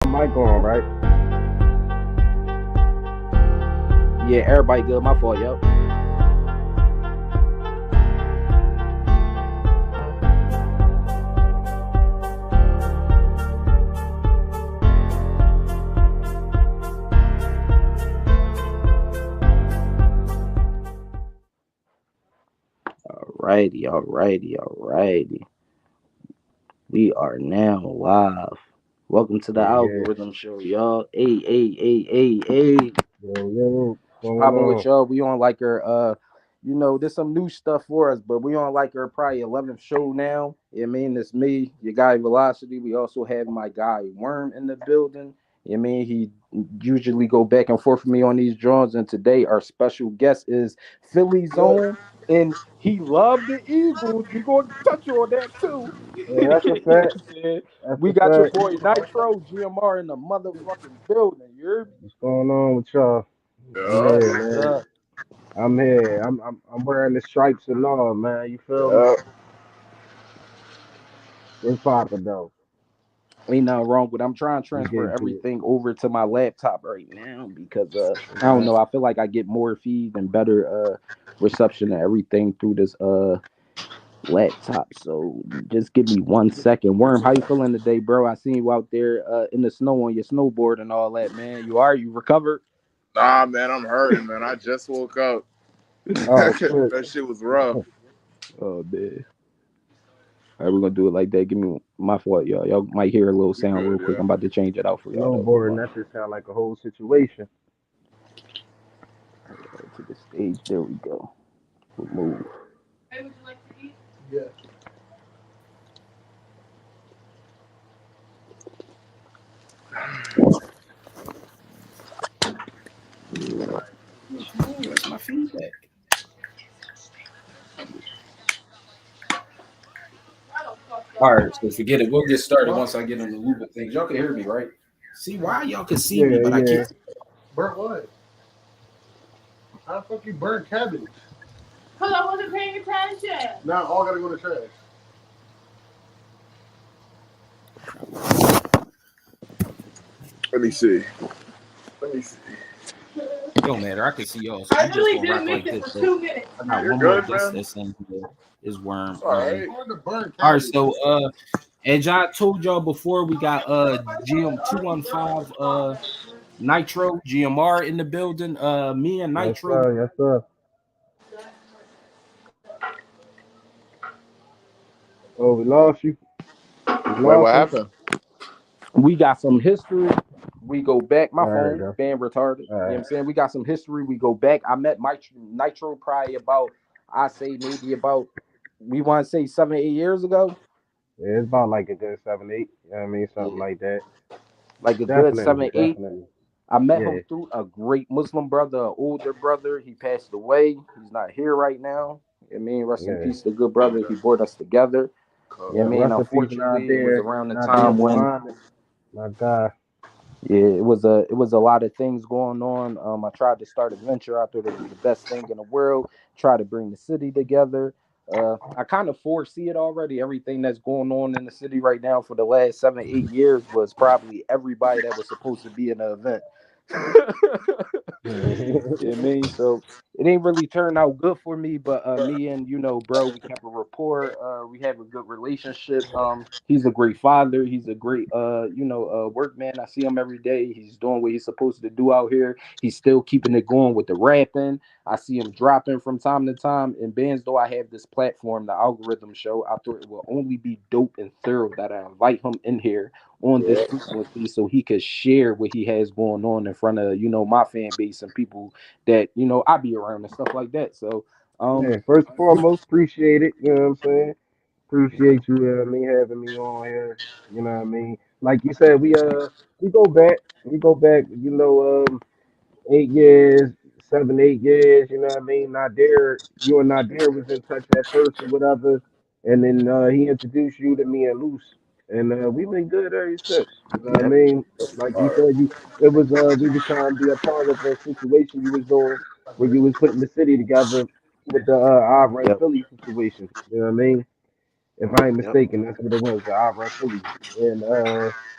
mic on, right? Yeah, everybody good. My fault, yo. Alrighty. We are now live. Welcome to the Yeah. algorithm show, y'all. Hey. Yo, what's going Popping with on? y'all. We on like our there's some new stuff for us, but we on like our probably 11th show now. I mean, it's me, your guy Velocity. We also have my guy Worm in the building. I mean, he usually go back and forth with me on these drawings, and today our special guest is Philly Zone, and he loved the Eagles. We gonna touch on that too. Yeah, that's a fact. Yeah. That's We a got your fact. boy Nitro GMR in the motherfucking building. You heard me? What's going on with y'all? I'm Yeah, here, What's man. up? I'm here. I'm wearing the stripes and all, man. You feel me? yeah. What's poppin' though? Ain't nothing wrong with. I'm trying to Let's get transfer into it. everything over to my laptop right now because I don't Right. know. I feel like I get more feed and better reception and everything through this laptop. So just give me 1 second. Worm, how you feeling today, bro? I seen you out there in the snow on your snowboard and all that, man. You recovered? Nah, man, I'm hurting, man. I just woke up. Oh shit. That shit was rough. Oh man. All right, we're gonna do it like that. Give me my fault, y'all. Y'all might hear a little You sound good, real quick. yeah. I'm about to change it out for y'all though. Hold Snowboarding, on. that just sound like a whole situation. All right, to the stage. There we go. Remove. Where's my feedback? All right, so forget it. We'll get started once I get on the loop of things. Y'all can hear me, right? See why y'all can see me, Yeah, but I yeah. can't. Burnt what? How the fuck you burnt cabbage? Because I wasn't paying attention. Now all gotta go to trash. Let me see. Let me see. It don't matter. I can see y'all, so I we just really gonna didn't rock miss like it this. for So 2 minutes. I got You're one more good, guest man. that's in here. Is Worm. It's all right. Hard to burn All right, cabbage. so as I told y'all before, we got GM 215 Nitro GMR in the building. Me and Yes Nitro. sir, yes sir. Oh, we lost you. We Wait, lost what him. happened? We got some history. We go back. My All right, there you phone go. being retarded. All You know what right. I'm saying? We got some history. We go back. I met Nitro probably about, I say maybe about, we want to say 7, 8 years ago. Yeah, it's about like a good 7, 8. You know what I mean? Something Yeah, like that. like a good Definitely, 7, 8. definitely. I met Yeah. him through a great Muslim brother, an older brother. He passed away. He's not here right now. I mean, rest in Yeah. peace, the good brother. He brought us together. Yeah, I Yeah. mean, Rest in peace, unfortunately, it was around the Nadir time when Muhammad. My God. yeah, it was a lot of things going on. I tried to start a venture. I thought it was the best thing in the world. Try to bring the city together. I kind of foresee it already. Everything that's going on in the city right now for the last 7, 8 years was probably everybody that was supposed to be in the event. Yeah, I mean, so it ain't really turned out good for me, but me and bro, we kept a rapport. We have a good relationship. He's a great father. He's a great workman. I see him every day. He's doing what he's supposed to do out here. He's still keeping it going with the rapping. I see him dropping from time to time. And bands, though I have this platform, the algorithm show, I thought it will only be dope and thorough that I invite him in here on this Yeah. frequency so he could share what he has going on in front of my fan base and people that I be around and stuff like that. So um Yeah, first and foremost, appreciate it. You know what I'm saying? Appreciate you, having me on here. You know what I mean? Like you said, we go back. We go back, 8 years, 7, 8 years, you know what I mean? Nadir, you and Nadir was in touch at first or whatever, and then he introduced you to me and Luce, and we've been good ever since. You know what I yep, mean? Like All you right. said, we was trying to be a part of a situation you was doing where you was putting the city together with the I Run yep, Philly situation. You know what I mean? If I ain't yep, mistaken, that's what it was, the I Run Philly, and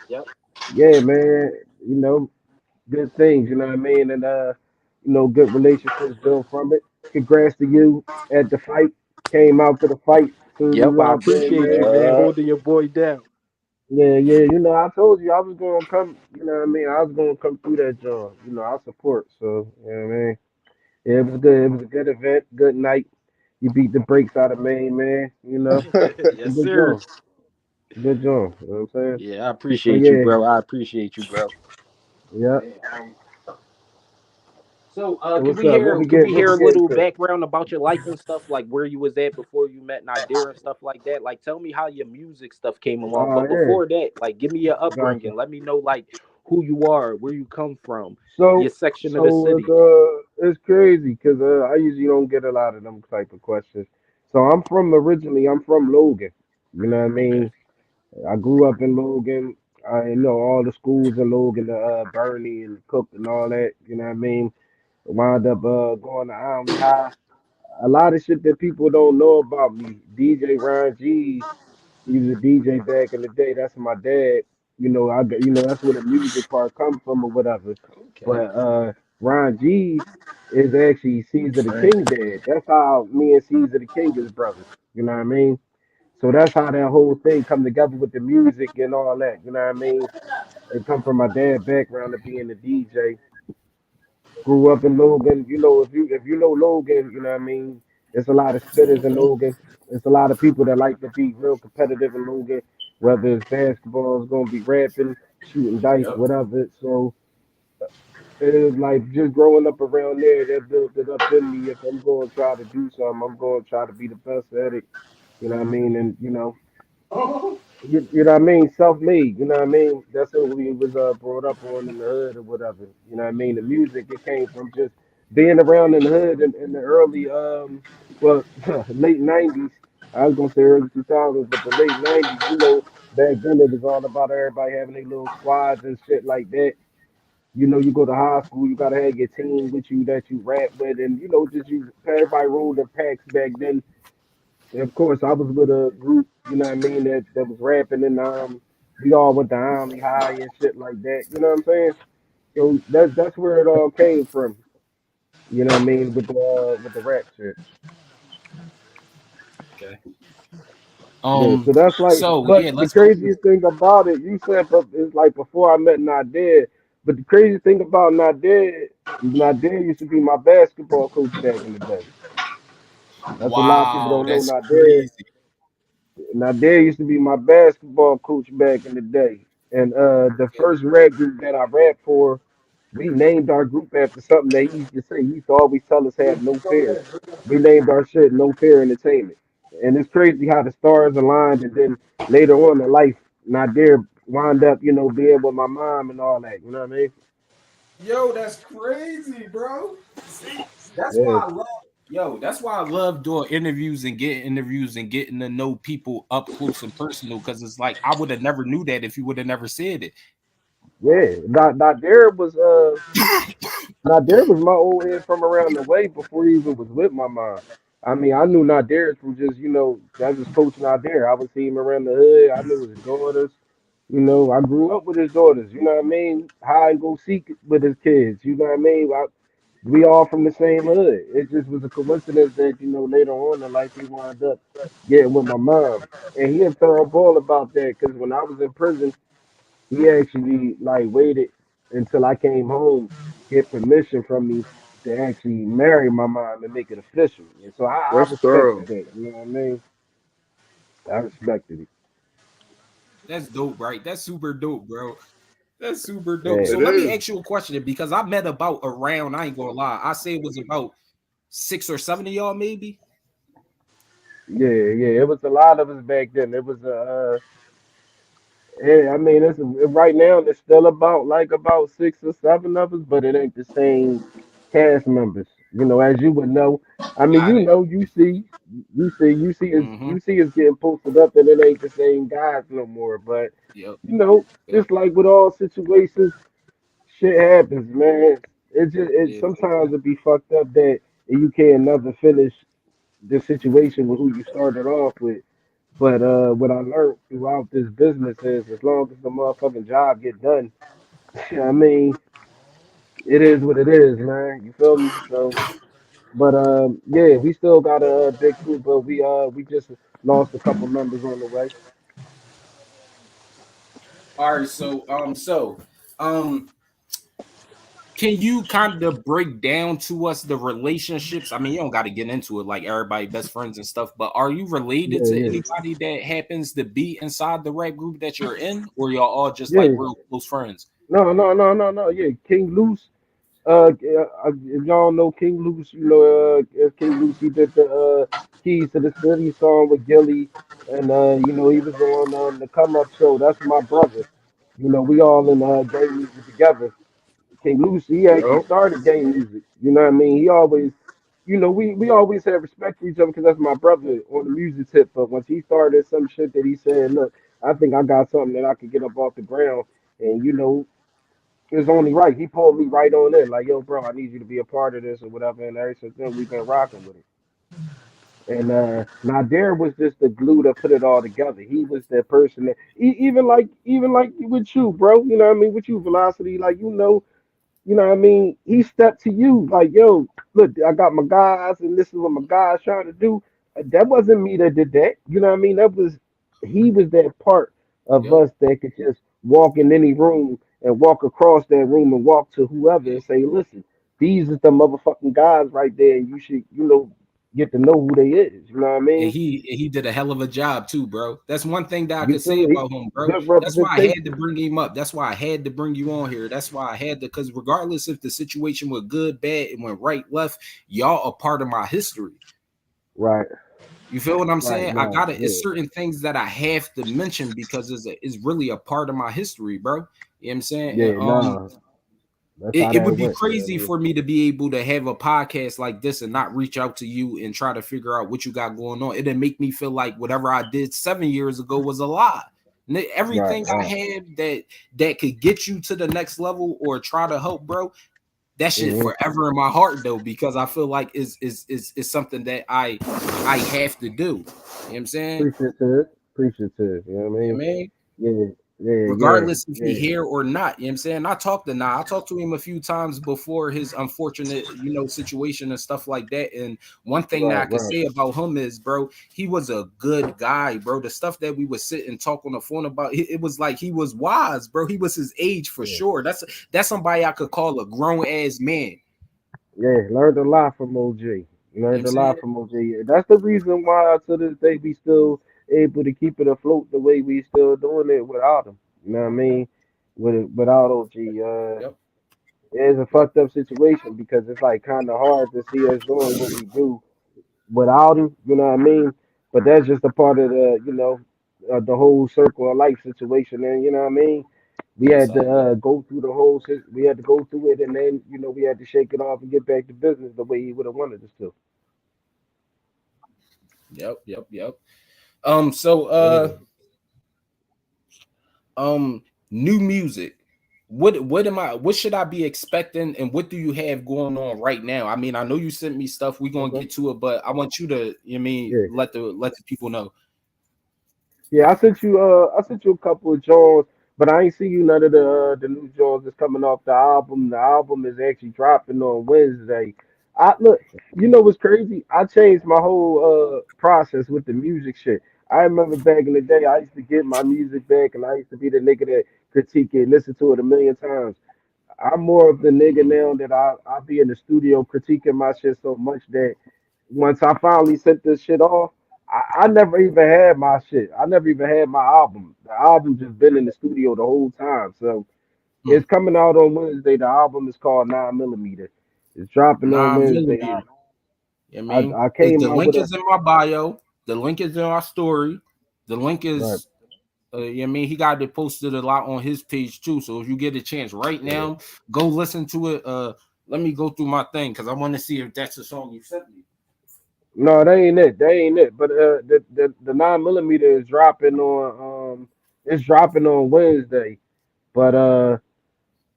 yep. yeah, man, you know, good things, you know what I mean, and good relationships built from it. Congrats to you at the fight. Came out to the fight. Salute Yep, you I out there, appreciate you, man. man, holding your boy down. Yeah, yeah, I told you I was gonna come, you know what I mean? I was gonna come through that joint. I support. So, you know what I mean? Yeah, it was good. It was a good event, good night. You beat the brakes out of Maine, man. Yes, Good sir. job. Good job. You know what I'm saying? Yeah, I So appreciate you, yeah, bro. I appreciate you, bro. yeah. So, So can what's we up? hear can we What hear we a getting little to? background about your life and stuff, like where you was at before you met Nadir and stuff like that? Like, tell me how your music stuff came along. Oh But yeah, before that, like, give me your gotcha. upbringing. Let me know like who you are, where you come from, your So section of the so city. it's crazy because I usually don't get a lot of them type of questions. So I'm from Logan. You know what I Okay. mean? I grew up in Logan. I know all the schools in Logan, Bernie and Cook and all that. You know what I mean? Wound up going to Army High. A lot of shit that people don't know about me. DJ Ron G, he was a DJ back in the day. That's my dad. That's where the music part come from or whatever. Okay. But Ron G is actually Caesar the Thank King you. dad. That's how me and Caesar the King is brothers. You know what I mean? So that's how that whole thing come together with the music and all that. You know what I mean? It come from my dad background of being a DJ. Grew up in Logan. If you know Logan, you know what I mean. There's a lot of spitters in Logan. There's a lot of people that like to be real competitive in Logan. Whether it's basketball, it's gonna be rapping, shooting dice, Yep. whatever. So it is like just growing up around there that built it up in me. If I'm going to try to do something, I'm going to try to be the best at it. You know what I mean? And you know what I mean? Self-made, you know what I mean? That's what we was brought up on in the hood or whatever. You know what I mean? The music, it came from just being around in the hood in the early well late '90s. I was gonna say early 2000s, but the late '90s, back then it was all about everybody having their little squads and shit like that. You go to high school, you gotta have your team with you that you rap with, and just you everybody rolled in packs back then. And of course, I was with a group, you know what I mean, that was rapping, and we all went to Army High and shit like that. You know what I'm saying? So that's where it all came from. You know what I mean, with the rap shit. Okay. Yeah, so that's like, So but yeah, the let's go. craziest thing about it, you said, but it's like before I met Nadir. But the crazy thing about Nadir used to be my basketball coach back in the day. That's what a lot of people Wow, don't know. that's Nadir. crazy. Now, Dare used to be my basketball coach back in the day. And the first rap group that I rapped for, we named our group after something that he used to say. He used to always tell us have no fear. We named our shit No Fear Entertainment. And it's crazy how the stars aligned. And then later on in life, Nadir wound up, being with my mom and all that. You know what I mean? Yo, that's crazy, bro. See, that's Yeah. why I love. Yo, that's why I love doing interviews and getting to know people up close and personal. Because it's like I would have never knew that if you would have never said it. Yeah. Nadir was my old head from around the way before he even was with my mom. I mean, I knew Nadir from just, that was Coach Nadir. I would see him around the hood. I knew his daughters. I grew up with his daughters. You know what I mean? Hide and go seek with his kids. You know what I mean? We all from the same hood. It just was a coincidence that, later on in life, he wound up getting with my mom. And he a thorough ball about that because when I was in prison, he actually like waited until I came home, get permission from me to actually marry my mom and make it official. And so I That's respected thorough. that. You know what I mean? I respected it. That's dope, right? That's super dope, bro. That's super dope. Yeah, So It let me is. ask you a question because I met about around. I ain't gonna lie. I say it was about 6 or 7 of y'all, maybe. yeah, yeah. It was a lot of us back then. It was a yeah, I mean, right now it's still about 6 or 7 of us, but it ain't the same cast members. As you would know. I mean, Got it. you see us getting posted up, and it ain't the same guys no more. But Yep. Yep. just like with all situations, shit happens, man. It Yeah. sometimes it be fucked up that you can't never finish the situation with who you started off with. But what I learned throughout this business is as long as the motherfucking job get done, I mean, it is what it is, man. You feel me? So, but yeah, we still got a big crew, but we just lost a couple members on the way. All right, um, can you kind of break down to us the relationships? I mean, you don't got to get into it like everybody best friends and stuff, but are you related Yeah, to yeah, anybody that happens to be inside the rap group that you're in, or y'all all just like yeah. real close friends? No, no, no, no, no. Yeah, King Loose. Yeah, if y'all know King Loose, you know, King Loose, he did the Keys to the City song with Gilly, and you know, he was on the Come Up show. That's my brother. You know, we all in game music together. King Lucy, he actually Yo. started game music. You know what I mean? He always, you know, we always had respect for each other because that's my brother on the music tip. But once he started some shit that he said, look, I think I got something that I could get up off the ground, and you know, it's only right. He pulled me right on in, like, yo, bro, I need you to be a part of this or whatever. And ever since then, we've been rocking with it. And Nadir was just the glue that put it all together. He was that person that, even like with you, bro. You know what I mean? With you, Velocity, like you know what I mean? He stepped to you like, yo, look, I got my guys, and this is what my guys trying to do. That wasn't me that did that. You know what I mean? That was he was that part of Yep. us that could just walk in any room and walk across that room and walk to whoever Yeah. and say, listen, these is the motherfucking guys right there, and you should, you know, get to know who they is. You know what I And mean? he did a hell of a job too, bro. That's one thing that I You could say feel he about him, bro. good That's why I had to representation. bring him up. That's why I had to bring you on here. That's why I had to, because regardless if the situation was good, bad, it went right, left, y'all are part of my history. Right, You feel what I'm right, saying? I no, gotta. It's yeah, certain things that I have to mention because it's really a part of my history, bro. You know what I'm saying? And yeah, no, that's how it that would be went. You know what I crazy mean? for me to be able to have a podcast like this and not reach out to you and try to figure out what you got going on. It'd make me feel like whatever I did 7 years ago was a lie. Right, Everything I right. have that could get you to the next level or try to help, bro. That shit Mhm. forever in my heart though, because I feel like is something that I have to do. You know what I'm saying? Appreciative, appreciative. You know what I You know mean? what I mean? Yeah, yeah, yeah, Regardless if he yeah. here or not. You know what I'm saying? I talked to Nah. I talked to him a few times before his unfortunate, situation and stuff like that. And one thing that Right, I could right. say about him is, bro, he was a good guy, bro. The stuff that we would sit and talk on the phone about, it was like he was wise, bro. He was his age for Yeah, sure. That's somebody I could call a grown ass man. yeah. Learned a lot from OJ. You know what Learned I'm a saying? lot from OJ. Yeah, that's the reason why to this day we still able to keep it afloat the way we still doing it without him. You know what I mean? Without OG, Yep. it's a Yep. fucked up situation because it's like kind of hard to see us doing what we do without him. You know what I mean? But that's just a part of the whole circle of life situation. And you know what I mean? We Yes, had I to yep. go through the whole. We had to go through it, and then we had to shake it off and get back to business the way he would have wanted us to. Yep. Yep. Yep. So Yeah. um new music, what should I be expecting and what do you have going on right now? I mean, I know you sent me stuff, we're gonna Okay. get to it, but I want you to, Yeah. let the people know. Yeah. I sent you a couple of Jones, but I ain't see you none of the new Jones that's coming off the album. The album is actually dropping on Wednesday. I look, you know what's crazy? I changed my whole process with the music shit. I remember back in the day, I used to get my music back, and I used to be the nigga that critique it, listen to it a million times. I'm more of the nigga Mhm. now that I be in the studio critiquing my shit so much that once I finally sent this shit off, I never even had my shit. I never even had my album. The album just been in the studio the whole time. So Hmm. it's coming out on Wednesday. The album is called 9mm. It's dropping on 9 Wednesday. millimeter. I I, mean, I is came the out with link a is in my bio, the link is in our story, the link right. is I mean, he got it posted a lot on his page too. So if you get a chance right Yeah. now, go listen to it. Let me go through my thing because I want to see if that's the song you sent me. No, they ain't it. They ain't it. But the 9mm is dropping on it's dropping on Wednesday. But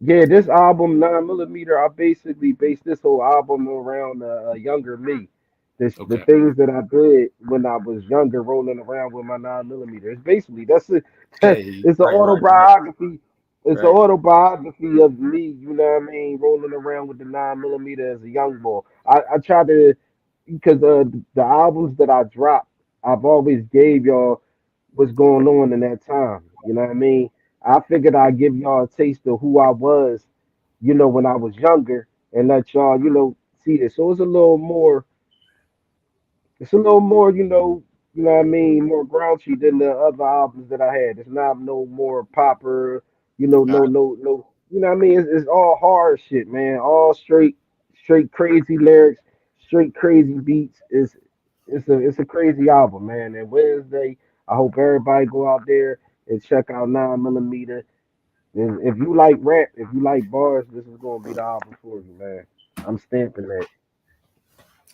yeah, this album 9mm, I basically based this whole album around a younger me. The Okay. things that I did when I was younger, rolling around with my 9 millimeter. It's basically that's it. Okay. It's an Right. autobiography. It's an Right. autobiography of me. You know what I mean? Rolling around with the 9 millimeter as a young boy. I try to because the albums that I dropped, I've always gave y'all what's going on in that time. You know what I mean? I figured I'd give y'all a taste of who I was, when I was younger, and let y'all, see this. So it's a little more, what I mean, more grouchy than the other albums that I had. It's not no more popper, Got no, what I mean? It's all hard shit, man. All straight crazy lyrics, straight crazy beats. It's a crazy album, man. And Wednesday, I hope everybody go out there and check out 9 millimeter. And if you like rap, if you like bars, this is gonna be the album for you, man. I'm stamping that.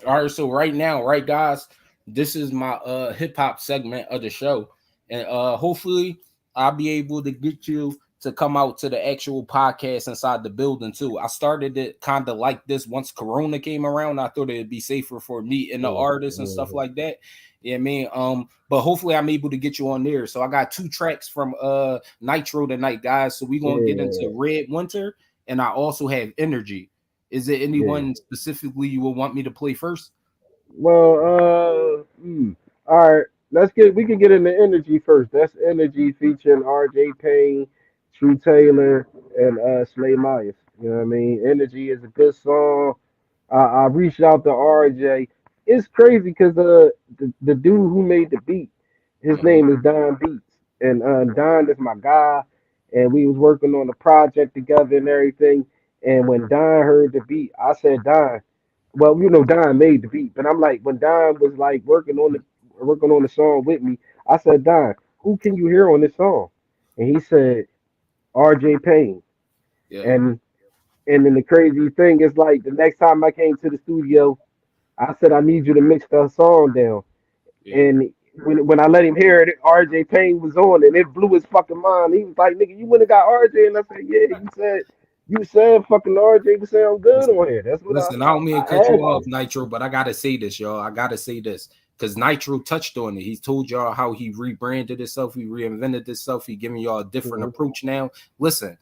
All right, so right now, right, guys, this is my hip hop segment of the show, and hopefully I'll be able to get you to come out to the actual podcast inside the building too. I started it kind of like this once Corona came around. I thought it'd be safer for me and the artists and stuff Mhm. like that. Yeah, I mean, but hopefully I'm able to get you on there. So I got 2 tracks from Nitro tonight, guys. So we're gonna get into Yeah, Red Winter, and I also have Energy. Is there yeah. anyone specifically you will want me to play first? Well, all right. We can get into Energy first. That's Energy featuring R.J. Payne, True Taylor, and Slay Myers. You know what I mean? Energy is a good song. I reached out to RJ. It's crazy because the dude who made the beat, his Mhm. name is Don Beats, and Don is my guy, and we was working on the project together and everything. And when Don heard the beat, I said, Don, well, Don made the beat, but I'm like, when Don was like working on the song with me, I said, Don, who can you hear on this song? And he said, R.J. Payne, Yeah, and and then the crazy thing is like the next time I came to the studio, I said I need you to mix the song down. yeah. And when I let him hear it, RJ Payne was on and it blew his fucking mind. He was like, nigga, you went and got RJ, and I said, yeah, you said fucking RJ was sound good Listen, on here. That's what listen. I don't mean to I cut you asked off, him. Nitro, but I gotta say this, y'all. I gotta say this because Nitro touched on it. He told y'all how he rebranded himself, he reinvented himself, he giving y'all a different Mhm. approach now. Listen,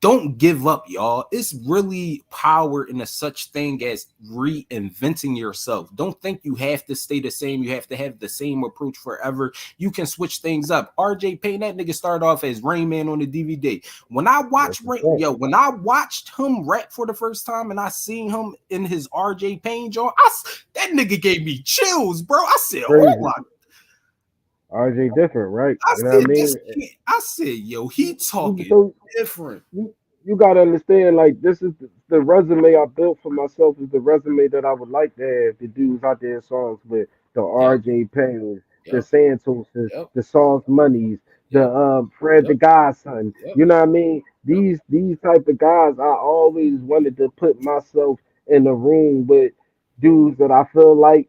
don't give up, y'all. It's really power in a such thing as reinventing yourself. Don't think you have to stay the same. You have to have the same approach forever. You can switch things up. RJ Payne, that nigga started off as Rain Man on the DVD. When I That's watched a fact. when I watched him rap for the first time and I seen him in his RJ Payne joint, that nigga gave me chills, bro. I said, oh Crazy. my, RJ different, right? I You know what I said this mean? kid, I said, yo, he talking So different. you gotta understand, like this is the resume I built for myself is the resume that I would like to have the dudes out there in songs with the Yep, R.J. Paynes, the yep, Santoses, yep, the Sauce Monies, the yep, Fred the yep, Godson. yep, You know what I mean? yep. These type of guys, I always wanted to put myself in a room with dudes that I feel like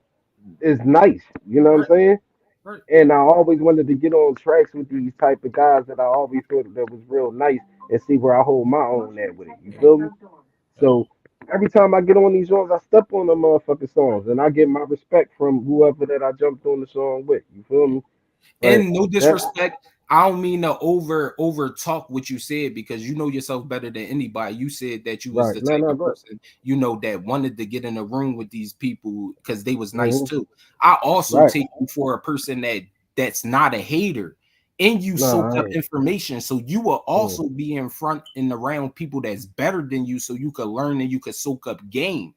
is nice. You know what I'm Right, saying? right. And I always wanted to get on tracks with these type of guys that I always thought that was real nice and see where I hold my own at with it. You feel me? Yep. So every time I get on these songs, I step on the motherfucking songs and I get my respect from whoever that I jumped on the song with. You feel me? But And no that disrespect, I don't mean to over talk what you said because you know yourself better than anybody. You said that you was right. the No, type no, of go person that wanted to get in a room with these people because they was nice hmm too. I also right. take you for a person that's not a hater, and you No, soak I up ain't. information, so you will Mm. also be in front and around people that's better than you, so you could learn and you could soak up game.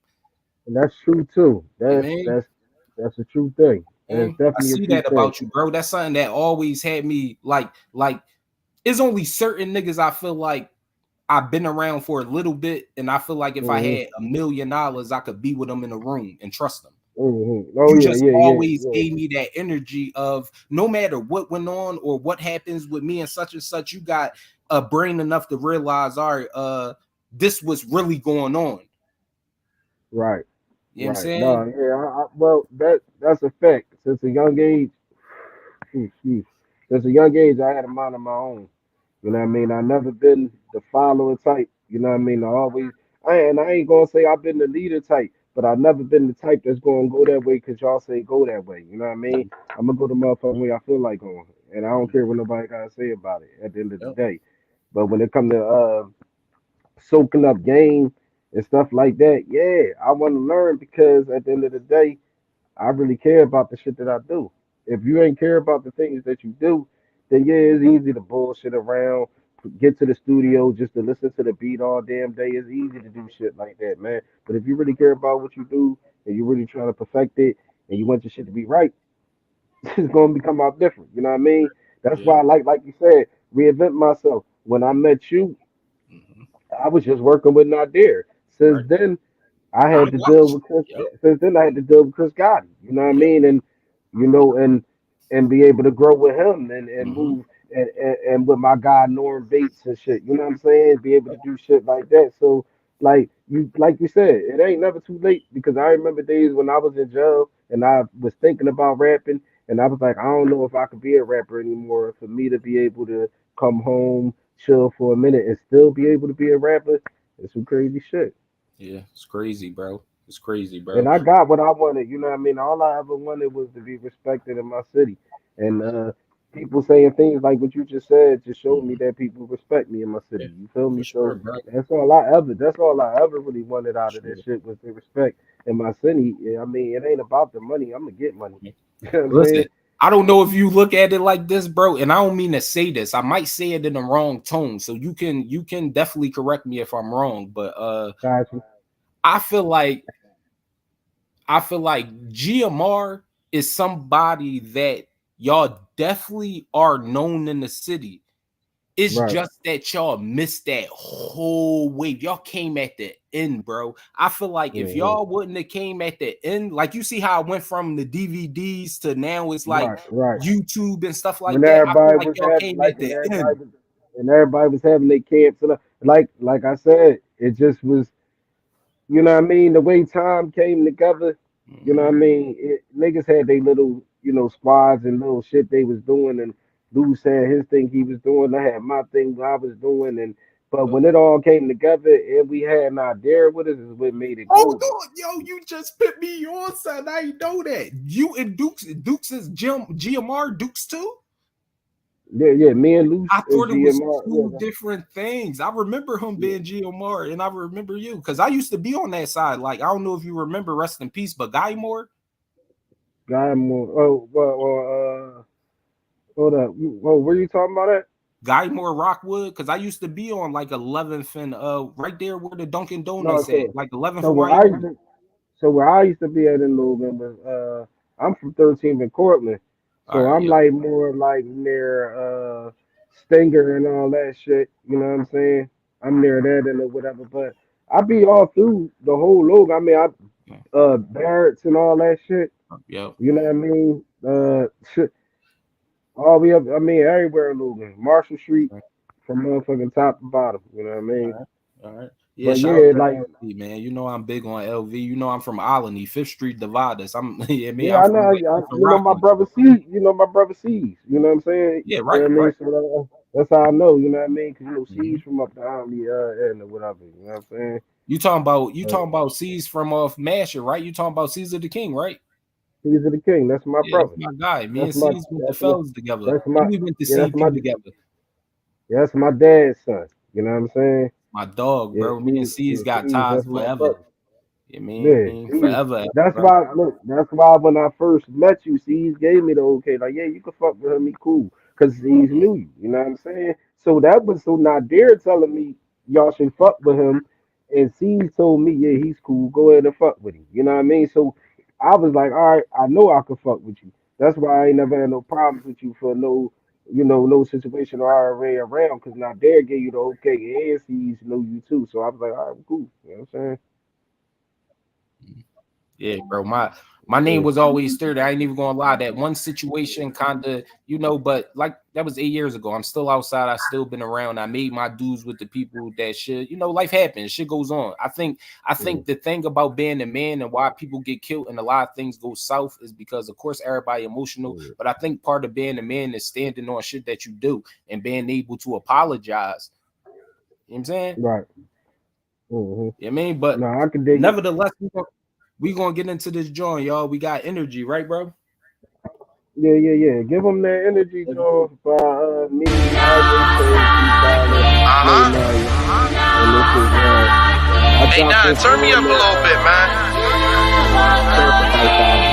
And that's true too. You That's mean? that's that's a true thing. That's I definitely a see true that thing. about you, bro. That's something that always had me like it's only certain niggas I feel like I've been around for a little bit, and I feel like if I hmm had $1 million, I could be with them in a room and trust them. Oh You yeah, just yeah, yeah, always yeah. gave me that energy of no matter what went on or what happens with me and such, you got a brain enough to realize, all right, this was really going on. Right. You know what I'm Right. saying? No, yeah. Well, that's a fact. Since a young age, excuse, since a young age, I had a mind of my own. You know what I mean? I never been the follower type. You know what I mean? I ain't gonna say I've been the leader type, but I've never been the type that's going to go that way because y'all say go that way. You know what I mean? I'm gonna go the motherfucking way I feel like going, and I don't care what nobody gotta say about it at the end of the Yep. day. But when it comes to soaking up game and stuff like that, yeah, I want to learn because at the end of the day, I really care about the shit that I do. If you ain't care about the things that you do, then yeah, it's easy to bullshit around, get to the studio just to listen to the beat all damn day. It's easy to do shit like that, man. But if you really care about what you do and you're really trying to perfect it and you want your shit to be right, it's gonna become out different. You know what I mean? That's Yeah. why I like you said, reinvent myself. When I met you, Hmm. I was just working with Nadir. Since Right. then, I I had to deal watched. with Chris. Yep. Since then, I had to deal with Chris Gotti. You know what I Yep. mean? And you know, and be able to grow with him and Hmm. move and with my guy Norm Bates and shit. You know what I'm saying? Be able to do shit like that. So like you said, it ain't never too late because I remember days when I was in jail and I was thinking about rapping and I was like, I don't know if I could be a rapper anymore. For me to be able to come home, chill for a minute, and still be able to be a rapper, it's some crazy shit. Yeah, it's crazy, bro. It's crazy, And bro. I got what I wanted, you know what I mean? All I ever wanted was to be respected in my city. And people saying things like what you just said just showed me Hmm. that people respect me in my Yeah, city. You feel for me? sure, So bro. that's all I ever really wanted For out of this sure. shit was the respect in my city. Yeah, I mean, it ain't about the money. I'm gonna get money. You know what I'm Listen, saying? I don't know if you look at it like this, bro, and I don't mean to say this. I might say it in the wrong tone, so you can definitely correct me if I'm wrong. But Got you. I feel like GMR is somebody that y'all definitely are known in the city. It's Right. just that y'all missed that whole wave. Y'all came at the end, bro. I feel like if Hmm. y'all wouldn't have came at the end, like you see how I went from the DVDs to now it's like Right, right. YouTube and stuff like When that. I feel everybody like was y'all having came like at and the end. everybody was having their camps and like I said, it just was. You know what I mean? The way time came together, you know what I Mhm. mean? Niggas had their little, squads and little shit they was doing, and Luce had his thing he was doing. I had my thing I was doing, and but when it all came together and we had Nadir with us, is what made it Hold golden. on, yo, you just put me on, son. I ain't know that. You and Dukes is GMR Dukes too? Yeah, yeah. Me and Luce I and thought it was GMR. two different things. I remember him Yeah, being GMR, and I remember you because I used to be on that side. Like, I don't know if you remember, rest in peace, but Guy Moore, Guy more. Oh, hold up. Oh, where you talking about at? Rockwood, because I used to be on like 11th and right there where the Dunkin' No, Donuts at, so like 11th so and where I used Wyoming. to so where I used to be at in Logan was I'm from 13th and Cortland. All So right, I'm yep. like more like near Stinger and all that shit. You know what I'm saying? I'm near that and whatever. But I be all through the whole Logan. I mean I Barrett's and all that shit. Yep. You know what I mean? Shit, all the way up I mean everywhere in Logan. Marshall Street from motherfucking top to bottom. You know what I All mean? right. All right. Yeah, But shout out yeah, to like LV, man. You know I'm big on LV. You know I'm from Alany, Fifth Street Dividers. I'm yeah, me. yeah, I'm I know. from like from You know my Rockwood. brother C. You know my brother C's. You know what I'm saying? Yeah, You know right, what I mean? right. So that's how I know. You know what I mean? Because Mhm. C's from up the alley and or whatever. You know what I'm saying? You Uh, talking about C's from off Masher, right? You talking about Caesar the King, right? C's the king. That's my Yeah, that's brother. my guy. Me That's and my C's went to that's my Fells together, that's my and we went to yeah that's my CP together. yeah, that's my dad's son. You know what I'm saying? My dog, Yeah, bro. Me and C's got C's. ties That's my forever. brother. You Yeah, mean C's. forever, That's bro. why. Look, that's why when I first met you, C's gave me the okay. Like, yeah, you can fuck with him. He cool. Cause C's Mhm. knew you. You know what I'm saying? So that was so Nadir telling me y'all should fuck with him, and C's told me, yeah, he's cool. Go ahead and fuck with him. You know what I mean? So I was like, all right, I know I can fuck with you. That's why I ain't never had no problems with you for no, no situation or IRA around. Cause Nadir gave you the okay, and C's know you too. So I was like, all right, cool. You know what I'm Yeah, bro. My name saying? was always stirred. I ain't even gonna lie. That one situation kind of, but like that was 8 years ago. I'm still outside. I still been around. I made my dues with the people that shit. Life happens. Shit goes on. I think the thing about being a man and why people get killed and a lot of things go south is because of course everybody emotional. Yeah. But I think part of being a man is standing on shit that you do and being able to apologize. You know what I'm saying? Right. Hmm. You know what I mean? But No, I can dig it. nevertheless, we gonna get into this joint, y'all. We got energy, right, bro? Yeah. Give them that energy, John, by me, and this is Hey, Don, turn me up a little bit, man.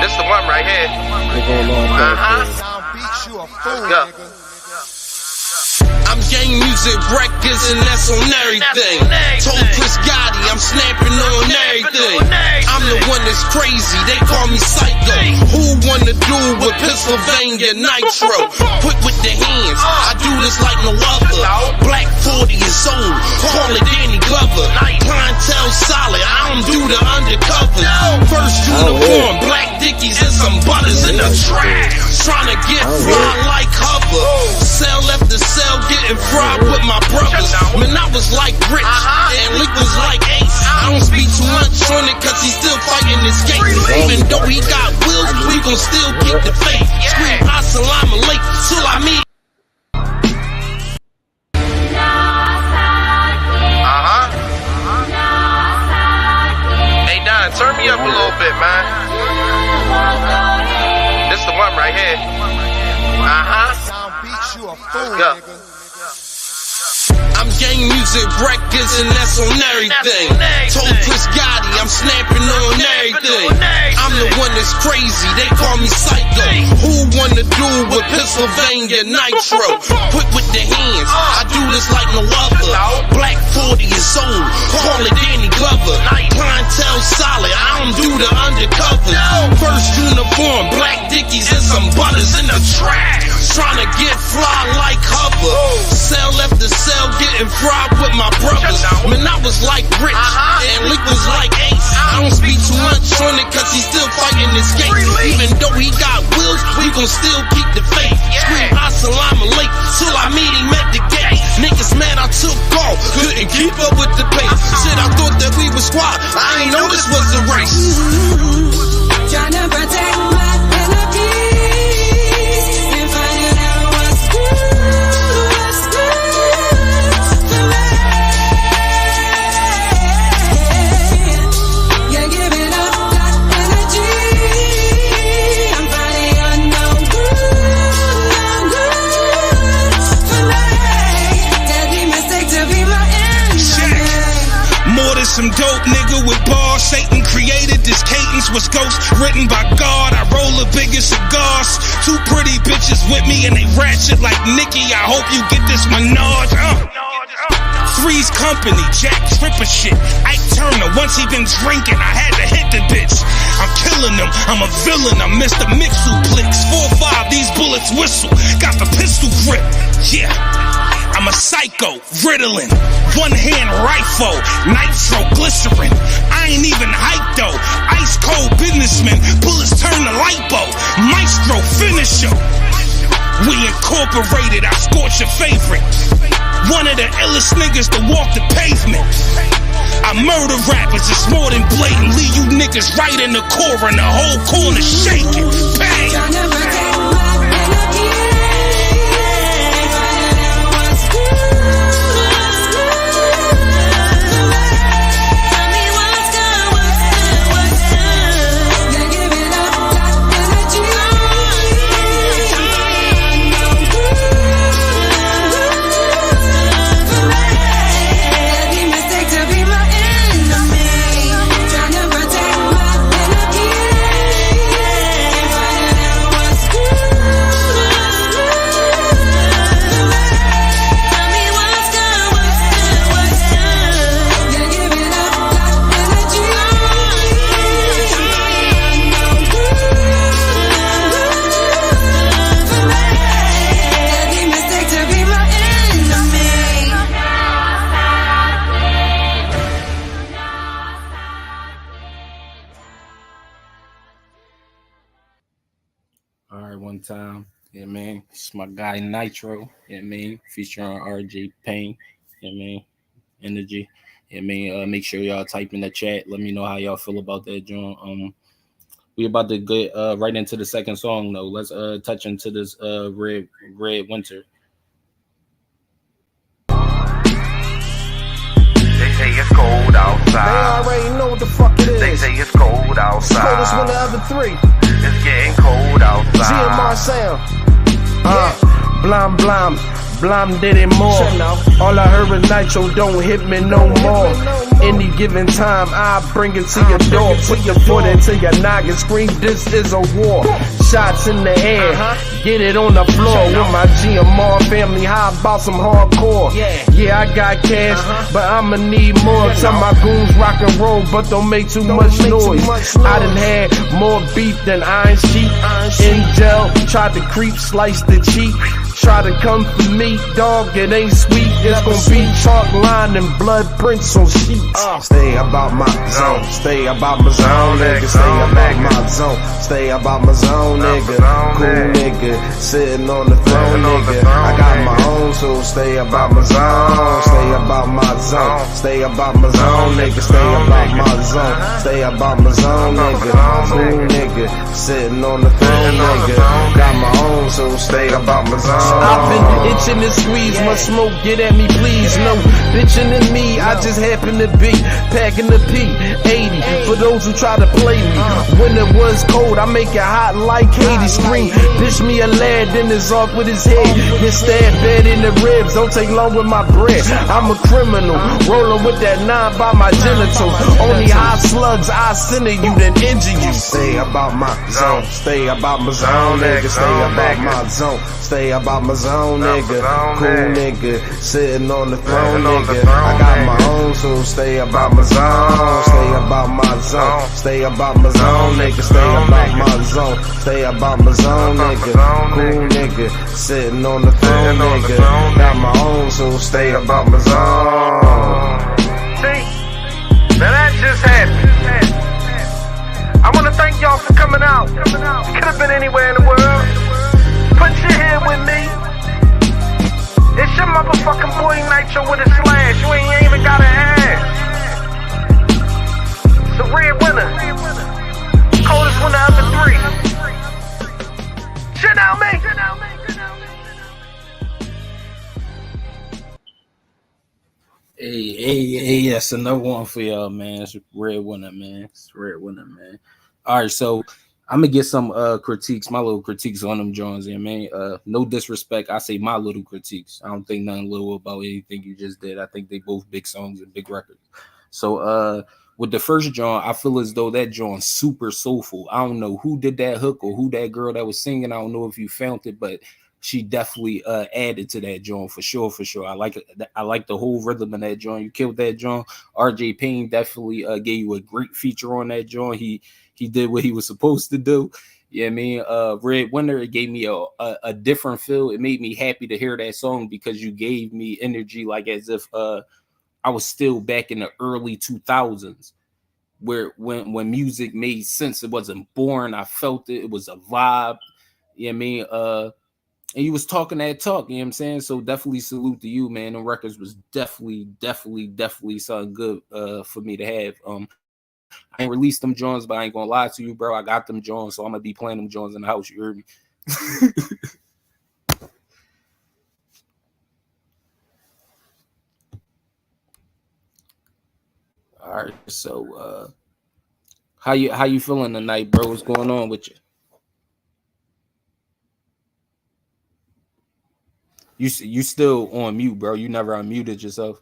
This the one right here. Let's go. I'm gang music records and that's on everything. Told Chris Gotti I'm snapping on everything. I'm the one that's crazy, they call me Psycho. Who wanna do with Pennsylvania Nitro? Quick with the hands, I do this like no other. Black 40 years old, call it Danny Glover. Clientele solid, I don't do the undercover. First uniform, black dickies and some butters in the trash. Tryna get fly like hover. Cell after cell, getting fried with my brothers. Man, I was like Rich, and Lick was like Ace. I don't speak too much on it, cause he's still fighting this case. Even though he got wills, we gon' still keep the faith. Scream assalamu alaikum till I meet. Hey Don, turn me up a little bit, man. This the one right here. Let's go. I'm gang music records and that's on everything. Told Chris Gotti I'm snapping on everything. I'm the one that's crazy, they call me Psycho. Who wanna do with Pennsylvania Nitro? Quick with the hands, I do this like no other. Black 40 years old, call it Danny Glover. Clientele solid, I don't do the undercover. First uniform, black dickies and some butters in the trash. Tryna get fly like hover. Cell after cell, getting fried with my brothers. Man, I was like Rich, and Lick was like Ace. I don't speak too much on it, cause he's still fighting this case. Even though he got wills, we gon' still keep the faith. Scream assalamu alaikum till I meet him at the gate. Niggas mad I took off, couldn't keep up with the pace. Shit, I thought that we was squad, I ain't know this was a race. Tryna protect my inner peace and finding out what's good for me. You're giving up that energy. I'm finding out no good for me. Deadly mistake to be my enemy. More than some dope nigga with bars. Satan created this cadence was ghost written by God. I roll the biggest cigars. Two pretty bitches with me and they ratchet like Nicki. I hope you get this Minaj. Three's Company, Jack Tripper shit. Ike Turner, once he been drinking, I had to hit the bitch. I'm killing them, I'm a villain, I'm Mr. Mixuplex. 4-5, these bullets whistle, got the pistol grip. Yeah. I'm a psycho, Ritalin, one-hand rifle, nitro glycerin. I ain't even hyped though, ice cold businessman, bullets turn to lipo, maestro finisher. We incorporated, I scorch your favorite. One of the illest niggas to walk the pavement. I murder rappers, it's more than blatant. Leave you niggas right in the core and the whole corner shaking. Bang! Time, yeah, man. It's my guy Nitro, yeah, man. Featuring RJ Payne, yeah, man. Energy, yeah, man. Make sure y'all type in the chat. Let me know how y'all feel about that, John. We about to get right into the second song though. Let's touch into this Red Winter. They say it's cold outside. They already know what the fuck it is. They say it's cold outside. Coldest one of the three. It's getting cold outside. GMR sound. Blam blam, blam did it more. All I heard was Nitro, don't hit me no more. Any given time, I bring it to your door. Put your foot into your noggin, scream, this is a war. Shots in the air, get it on the floor. With my GMR family, how about some hardcore? Yeah, I got cash, but I'ma need more. Tell my goons rock and roll, but don't make too much noise. I done had more beef than Iron Sheep. In jail, tried to creep, slice the cheek. Try to come for me, dog, it ain't sweet. It's gonna be chalk line and blood prints on sheets. Stay about my zone, stay about my zone, nigga. Stay about my zone, stay about my zone, nigga. Cool nigga, sitting on the throne, nigga. I got my own, so stay about my zone, stay about my zone, stay about my zone, nigga. Stay about my zone, stay about my zone, nigga. Cool nigga, sitting on the throne, nigga. Got my own, so stay about my zone. I've been itching to squeeze my smoke, get at me please. No bitching in me, I just happen to be packing the P80 for those who try to play me. When it was cold, I make it hot like Katie. Scream, bitch me a lad, then it's off with his head. Get stabbed bad in the ribs, don't take long with my bread. I'm a criminal, rolling with that 9 by my genitals. Only hot slugs I send to you than injure you. Stay about my zone, stay about my zone, nigga. Stay about my zone, stay about my zone, nigga. Cool nigga, sitting on the throne, nigga. I got my own, so stay about my zone, stay about my zone, stay about my zone, nigga. Stay about my zone, stay about my zone, nigga. Cool nigga, sitting on the throne, nigga. Got my own, so stay about my zone. See, now that just happened. I want to thank y'all for coming out. You could have been anywhere in the world. Put your hand with me. It's your motherfucking boy Nitro with a slash. You ain't even got an ass. It's a red winner. Coldest one of the three. Shit out me. Hey, that's another one for y'all, man. It's a red winner, man. It's a red winner, man. All right, so I'm gonna get some critiques, my little critiques on them Jones here, man. No disrespect, I say my little critiques. I don't think nothing little about anything you just did. I think they both big songs and big records. So with the first John, I feel as though that John's super soulful. I don't know who did that hook or who that girl that was singing. I don't know if you found it, but she definitely added to that John for sure. I like the whole rhythm in that John. You killed that John. RJ Payne definitely gave you a great feature on that John. He did what he was supposed to do. Yeah, I mean, Red Winter, it gave me a different feel. It made me happy to hear that song because you gave me energy, like as if I was still back in the early 2000s, where when music made sense. It wasn't boring. I felt it. It was a vibe. You know what I mean? And you was talking that talk, you know what I'm saying? So definitely salute to you, man. The records was definitely something good for me to have. I ain't released them Jones, but I ain't gonna lie to you, bro. I got them Jones, so I'm gonna be playing them Jones in the house. You heard me? All right, so how you feeling tonight, bro? What's going on with you? You still on mute, bro. You never unmuted yourself.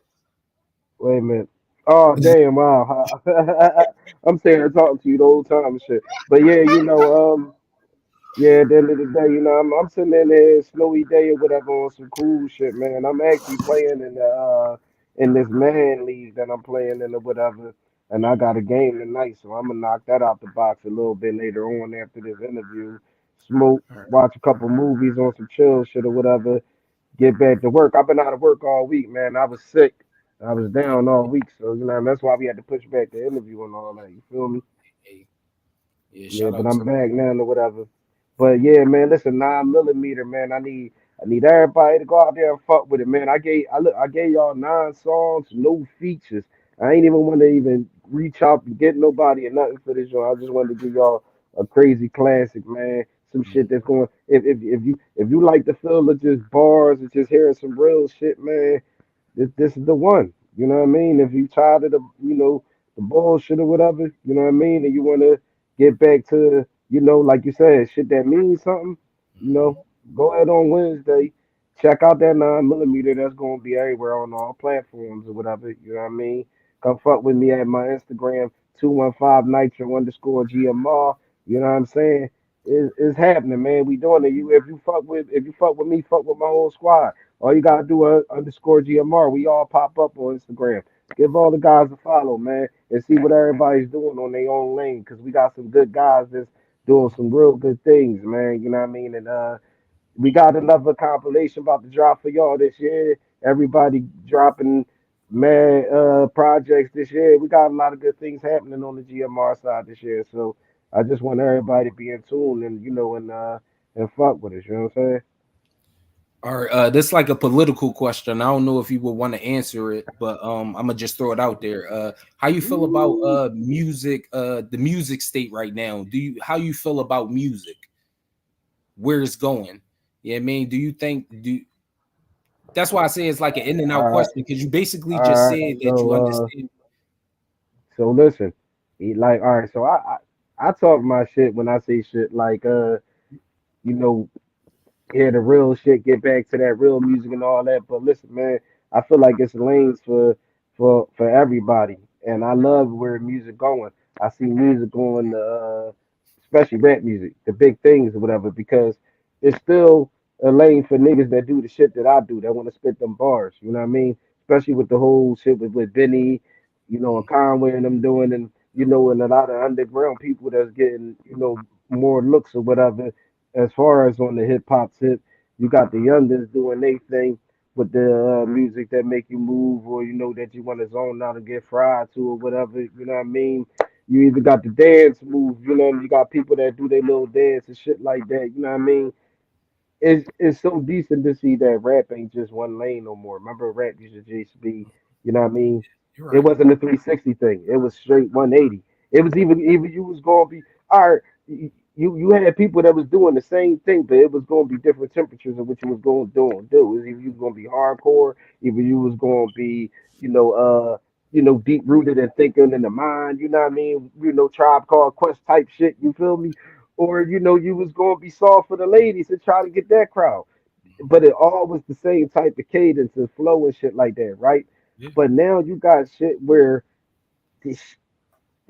Wait a minute. Oh damn! Wow. I'm sitting here talking to you the whole time and shit. But yeah, yeah. At the end of the day, I'm sitting in there, snowy day or whatever, on some cool shit, man. I'm actually playing in this man league that I'm playing in or whatever, and I got a game tonight, so I'm gonna knock that out the box a little bit later on after this interview. Smoke, watch a couple movies on some chill shit or whatever. Get back to work. I've been out of work all week, man. I was sick. I was down all week, so that's why we had to push back the interview and all that. You feel me? Yeah, but I'm back now or whatever. But yeah, man, listen, 9mm, man. I need everybody to go out there and fuck with it, man. I gave y'all 9 songs, no features. I ain't even want to even reach out and get nobody or nothing for this show. I just wanted to give y'all a crazy classic, man. Some shit that's going. If you like the feel of just bars and just hearing some real shit, man, this is the one. You know what I mean? If you tired of the bullshit or whatever, you know what I mean, and you want to get back to, like you said, shit that means something, go ahead on Wednesday. Check out that 9mm. That's gonna be everywhere on all platforms or whatever. You know what I mean? Come fuck with me at my Instagram 215 Nitro underscore GMR. You know what I'm saying? It's happening, man. We doing it. If you fuck with me, fuck with my whole squad. All you gotta do is underscore GMR. We all pop up on Instagram. Give all the guys a follow, man, and see what everybody's doing on their own lane. Because we got some good guys that's doing some real good things, man. You know what I mean? And we got another compilation about to drop for y'all this year. Everybody dropping mad projects this year. We got a lot of good things happening on the GMR side this year. So I just want everybody to be in tune and and fuck with us. You know what I'm saying? All right, this is like a political question. I don't know if you would want to answer it, but I'm gonna just throw it out there. How you feel about music, the music state right now? How you feel about music? Where it's going? Yeah, I mean, do you think that's why I say it's like an in and out question, because you basically just said that you understand. So listen, all right. So I talk my shit when I say shit like the real shit, get back to that real music and all that. But listen, man, I feel like it's lanes for everybody, and I love where music going. I see music going to, especially rap music, the big things or whatever, because it's still a lane for niggas that do the shit that I do, that want to spit them bars. You know what I mean? Especially with the whole shit with Benny, and Conway and them doing, and and a lot of underground people that's getting, more looks or whatever. As far as on the hip hop tip, you got the youngins doing their thing with the music that make you move, or that you want to zone out and get fried to or whatever. You know what I mean? You either got the dance move, you got people that do their little dance and shit like that. You know what I mean? It's so decent to see that rap ain't just one lane no more. Remember, rap used to just be, you know what I mean? You're It right. wasn't a 360 thing. It was straight 180. It was even you was gonna be all right. You had people that was doing the same thing, but it was gonna be different temperatures of what you was going to do. It was either you was gonna be hardcore, either you was gonna be, deep rooted and thinking in the mind. You know what I mean? Tribe Called Quest type shit. You feel me? Or you was gonna be soft for the ladies and try to get that crowd, but it all was the same type of cadence and flow and shit like that, right? Yeah. But now you got shit where it's,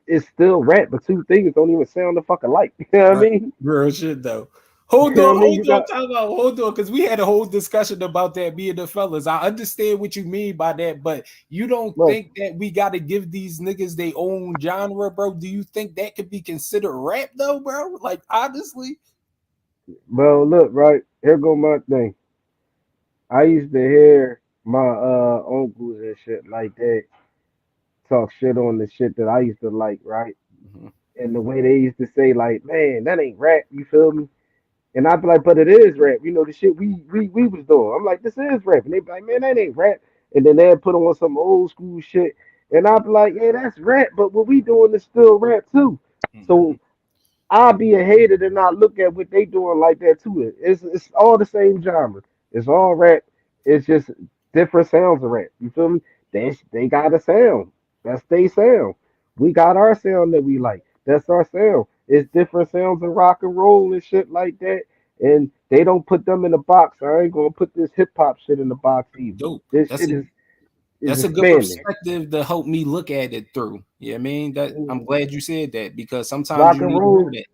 it's still rap, but two things don't even sound the fucking like. You know what I Right. mean? Real shit though. Hold You know on, what I mean? You got hold on, because we had a whole discussion about that, me and the fellas. I understand what you mean by that, but you don't look, think that we got to give these niggas their own genre, bro? Do you think that could be considered rap though, bro? Like, honestly, well, look, right here go my thing. I used to hear my uncles and shit like that talk shit on the shit that I used to like, right? And the way they used to say, like, man, that ain't rap. You feel me? And I'd be like, but it is rap. The shit we was doing. I'm like, this is rap. And they be like, man, that ain't rap. And then they'd put on some old school shit. And I'd be like, yeah, that's rap, but what we doing is still rap too. So I'll be a hater to not look at what they doing like that too. It's all the same genre. It's all rap. It's just different sounds of rap. You feel me? They got a sound. That's they sound. We got our sound that we like. That's our sound. It's different sounds of rock and roll and shit like that. And they don't put them in a box. I ain't gonna put this hip hop shit in the box either. dope. This That's shit is a good expanding. perspective to help me look at it through. Yeah, I mean, that I'm glad you said that, because sometimes Rock you and need to hear roll, that.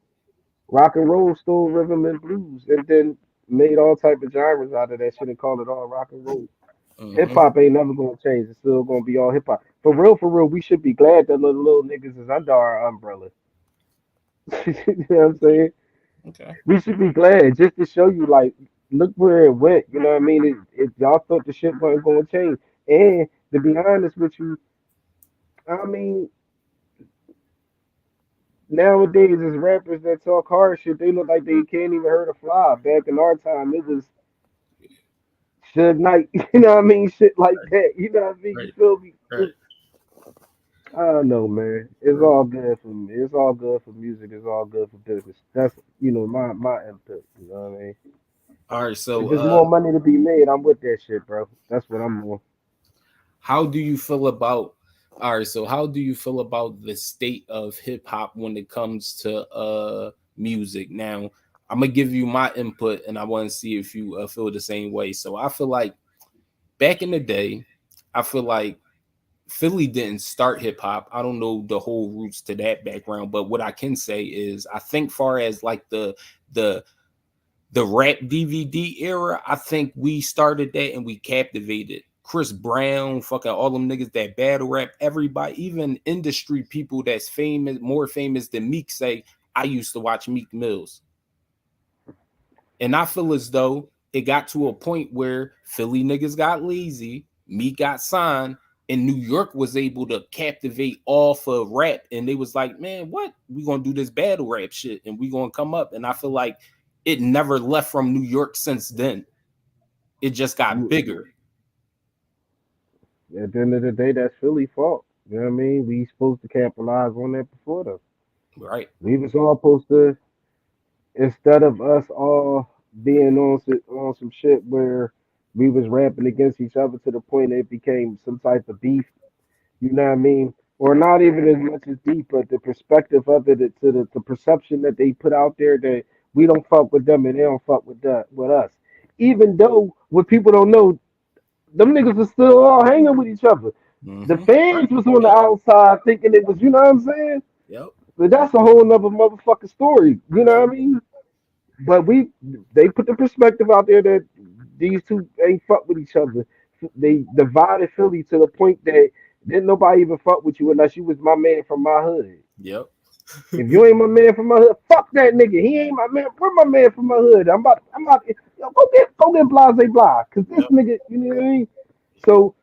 rock and roll stole rhythm and blues, and then made all type of genres out of that shit and called it all rock and roll. Hip hop ain't never gonna change. It's still gonna be all hip hop. For real, for real. We should be glad that little niggas is under our umbrella. You know what I'm saying? Okay. We should be glad just to show you, like, look where it went. You know what I mean? It y'all thought the shit wasn't gonna change. And to be honest with you, I mean, nowadays as rappers that talk hard shit, they look like they can't even hurt a fly. Back in our time, it was Suge Knight. You know what I mean? Shit like that. You know what I mean? You Right. feel me? Right. I don't know, man. It's all good for me. It's all good for music. It's all good for business. That's my input. You know what I mean? All right. If So, there's more money to be made, I'm with that shit, bro. That's what I'm on. how do you feel about All right, so how do you feel about the state of hip hop when it comes to music? Now, I'm gonna give you my input, and I want to see if you feel the same way. So I feel like back in the day, I feel like Philly didn't start hip hop. I don't know the whole roots to that background, but what I can say is I think far as like the rap DVD era, I think we started that and we captivated. Chris Brown, fucking all them niggas that battle rap, everybody, even industry people that's famous, more famous than Meek, say, I used to watch Meek Mills. And I feel as though it got to a point where Philly niggas got lazy, Meek got signed, and New York was able to captivate off of rap. And they was like, man, what? We gonna do this battle rap shit and we gonna come up. And I feel like it never left from New York since then. It just got bigger. At the end of the day, that's Philly's fault. You know what I mean? We supposed to capitalize on that before them. Right. We was all supposed to, instead of us all being on some shit where we was rapping against each other to the point that it became some type of beef. You know what I mean? Or not even as much as beef, but the perspective of it, to the perception that they put out there that we don't fuck with them and they don't fuck with us. Even though what people don't know, them niggas are still all hanging with each other. The fans was on the outside thinking it was, you know what I'm saying? Yep. But that's a whole nother motherfucking story. You know what I mean? But they put the perspective out there that these two ain't fuck with each other. They divided Philly to the point that didn't nobody even fuck with you unless you was my man from my hood. Yep. If you ain't my man from my hood, fuck that nigga. He ain't my man. Where my man from my hood? I'm about. Yo, go get Blase Blah, cause this nigga, you know what I mean. So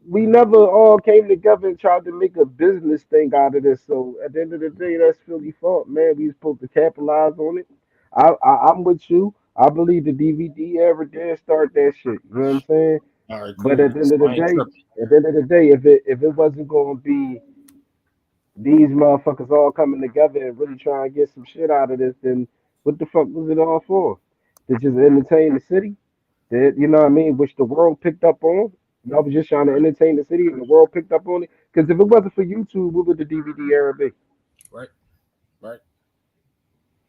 we never all came together and tried to make a business thing out of this. So at the end of the day, that's Philly's fault, man. We supposed to capitalize on it. I'm with you. I believe the DVD era did start that shit. You know what I'm saying? All right, But cool. at the end of the day, if it wasn't gonna be these motherfuckers all coming together and really trying to get some shit out of this, then what the fuck was it all for? To just entertain the city? That, you know what I mean? Which the world picked up on. Y'all was just trying to entertain the city and the world picked up on it. Because if it wasn't for YouTube, what would the DVD era be? Right.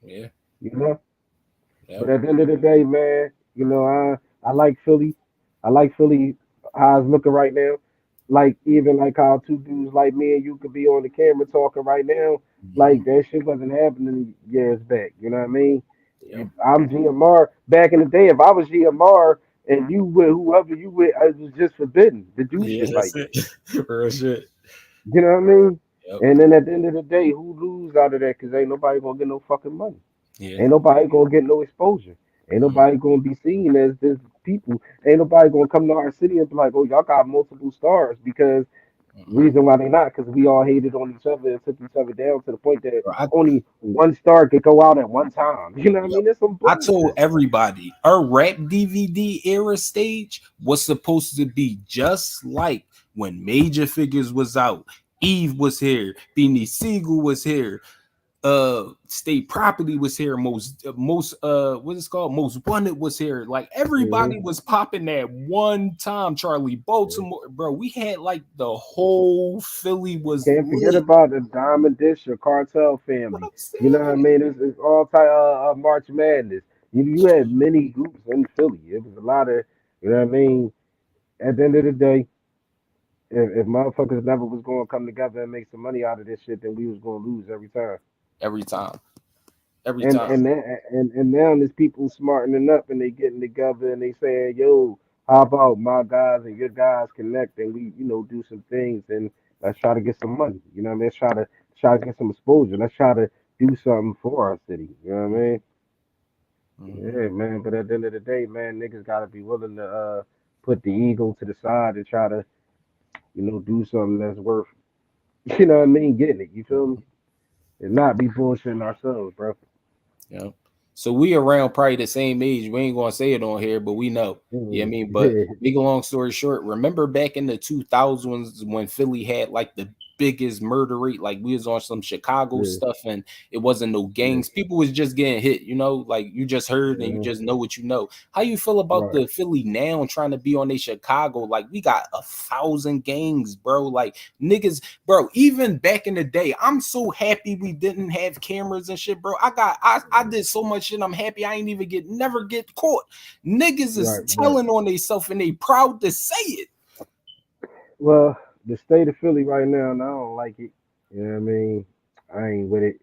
Yeah. You know? Yep. But at the end of the day, man, you know, I like Philly. I like Philly how it's looking right now. Like even like how two dudes like me and you could be on the camera talking right now. Like that shit wasn't happening years back. You know what I mean? If I'm GMR back in the day, if I was GMR and you with whoever you with, it was just forbidden to do shit like that. Real shit. You know what I mean? Yep. And then at the end of the day, who lose out of that? Because ain't nobody gonna get no fucking money. Yeah. Ain't nobody gonna get no exposure. Ain't nobody gonna be seen as this people. Ain't nobody gonna come to our city and be like, oh, y'all got multiple stars, because reason why they not, because we all hated on each other and took each other down to the point that only one star could go out at one time. You know what I mean? That's some I bullshit. told everybody our rap DVD era stage was supposed to be just like when Major Figures was out. Eve was here, Beanie Siegel was here, State Property was here, most what is it called, Most Wanted was here. Like everybody was popping at one time. Charlie Baltimore, bro. We had like the whole Philly was. Can't forget about the Diamond Dish or Cartel family. You know what I mean? It's all type of March Madness. You had many groups in Philly. It was a lot of, you know what I mean? At the end of the day, if motherfuckers never was going to come together and make some money out of this shit, then we was going to lose every time. Every time. And now there's people smartening up and they getting together and they saying, yo, how about my guys and your guys connect and we, you know, do some things and let's try to get some money. You know what I mean? Let's try to get some exposure. Let's try to do something for our city. You know what I mean? Yeah, man. But at the end of the day, man, niggas gotta be willing to put the ego to the side and try to, you know, do something that's worth, you know what I mean, getting it. You feel me? And not be bullshitting ourselves, bro. Yeah. So we around probably the same age. We ain't gonna say it on here, but we know. Yeah, I mean, but make a long story short, remember back in the 2000s when Philly had like the biggest murder rate. Like we was on some Chicago Yeah. stuff, and it wasn't no gangs. People was just getting hit, you know, like you just heard and you just know what you know. How you feel about Right. the Philly now trying to be on a Chicago? Like we got 1,000 gangs, bro. Like niggas, bro. Even back in the day, I'm so happy we didn't have cameras and shit, bro. I did so much shit. I'm happy I ain't even never get caught. Niggas is Right. telling on themselves and they proud to say it. Well, the state of Philly right now, and I don't like it. You know what I mean? I ain't with it.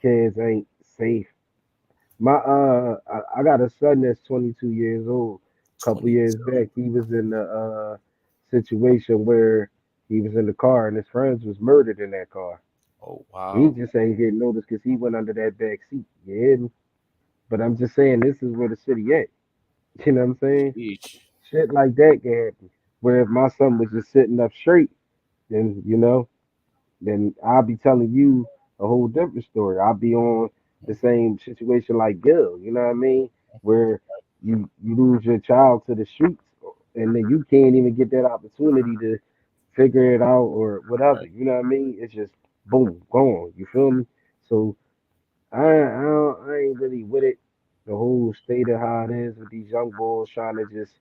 Kids ain't safe. I got a son that's 22 years old. A couple years back, he was in a situation where he was in the car and his friends was murdered in that car. Oh He wow. just ain't getting noticed because he went under that back seat. You hear me? But I'm just saying, this is where the city at. You know what I'm saying? Each. Shit like that can happen. Where if my son was just sitting up straight, then then I'll be telling you a whole different story. I'll be on the same situation like Gil, you know what I mean? Where you lose your child to the streets and then you can't even get that opportunity to figure it out or whatever. You know what I mean? It's just boom, gone. You feel me? So I ain't really with it. The whole state of how it is with these young boys trying to just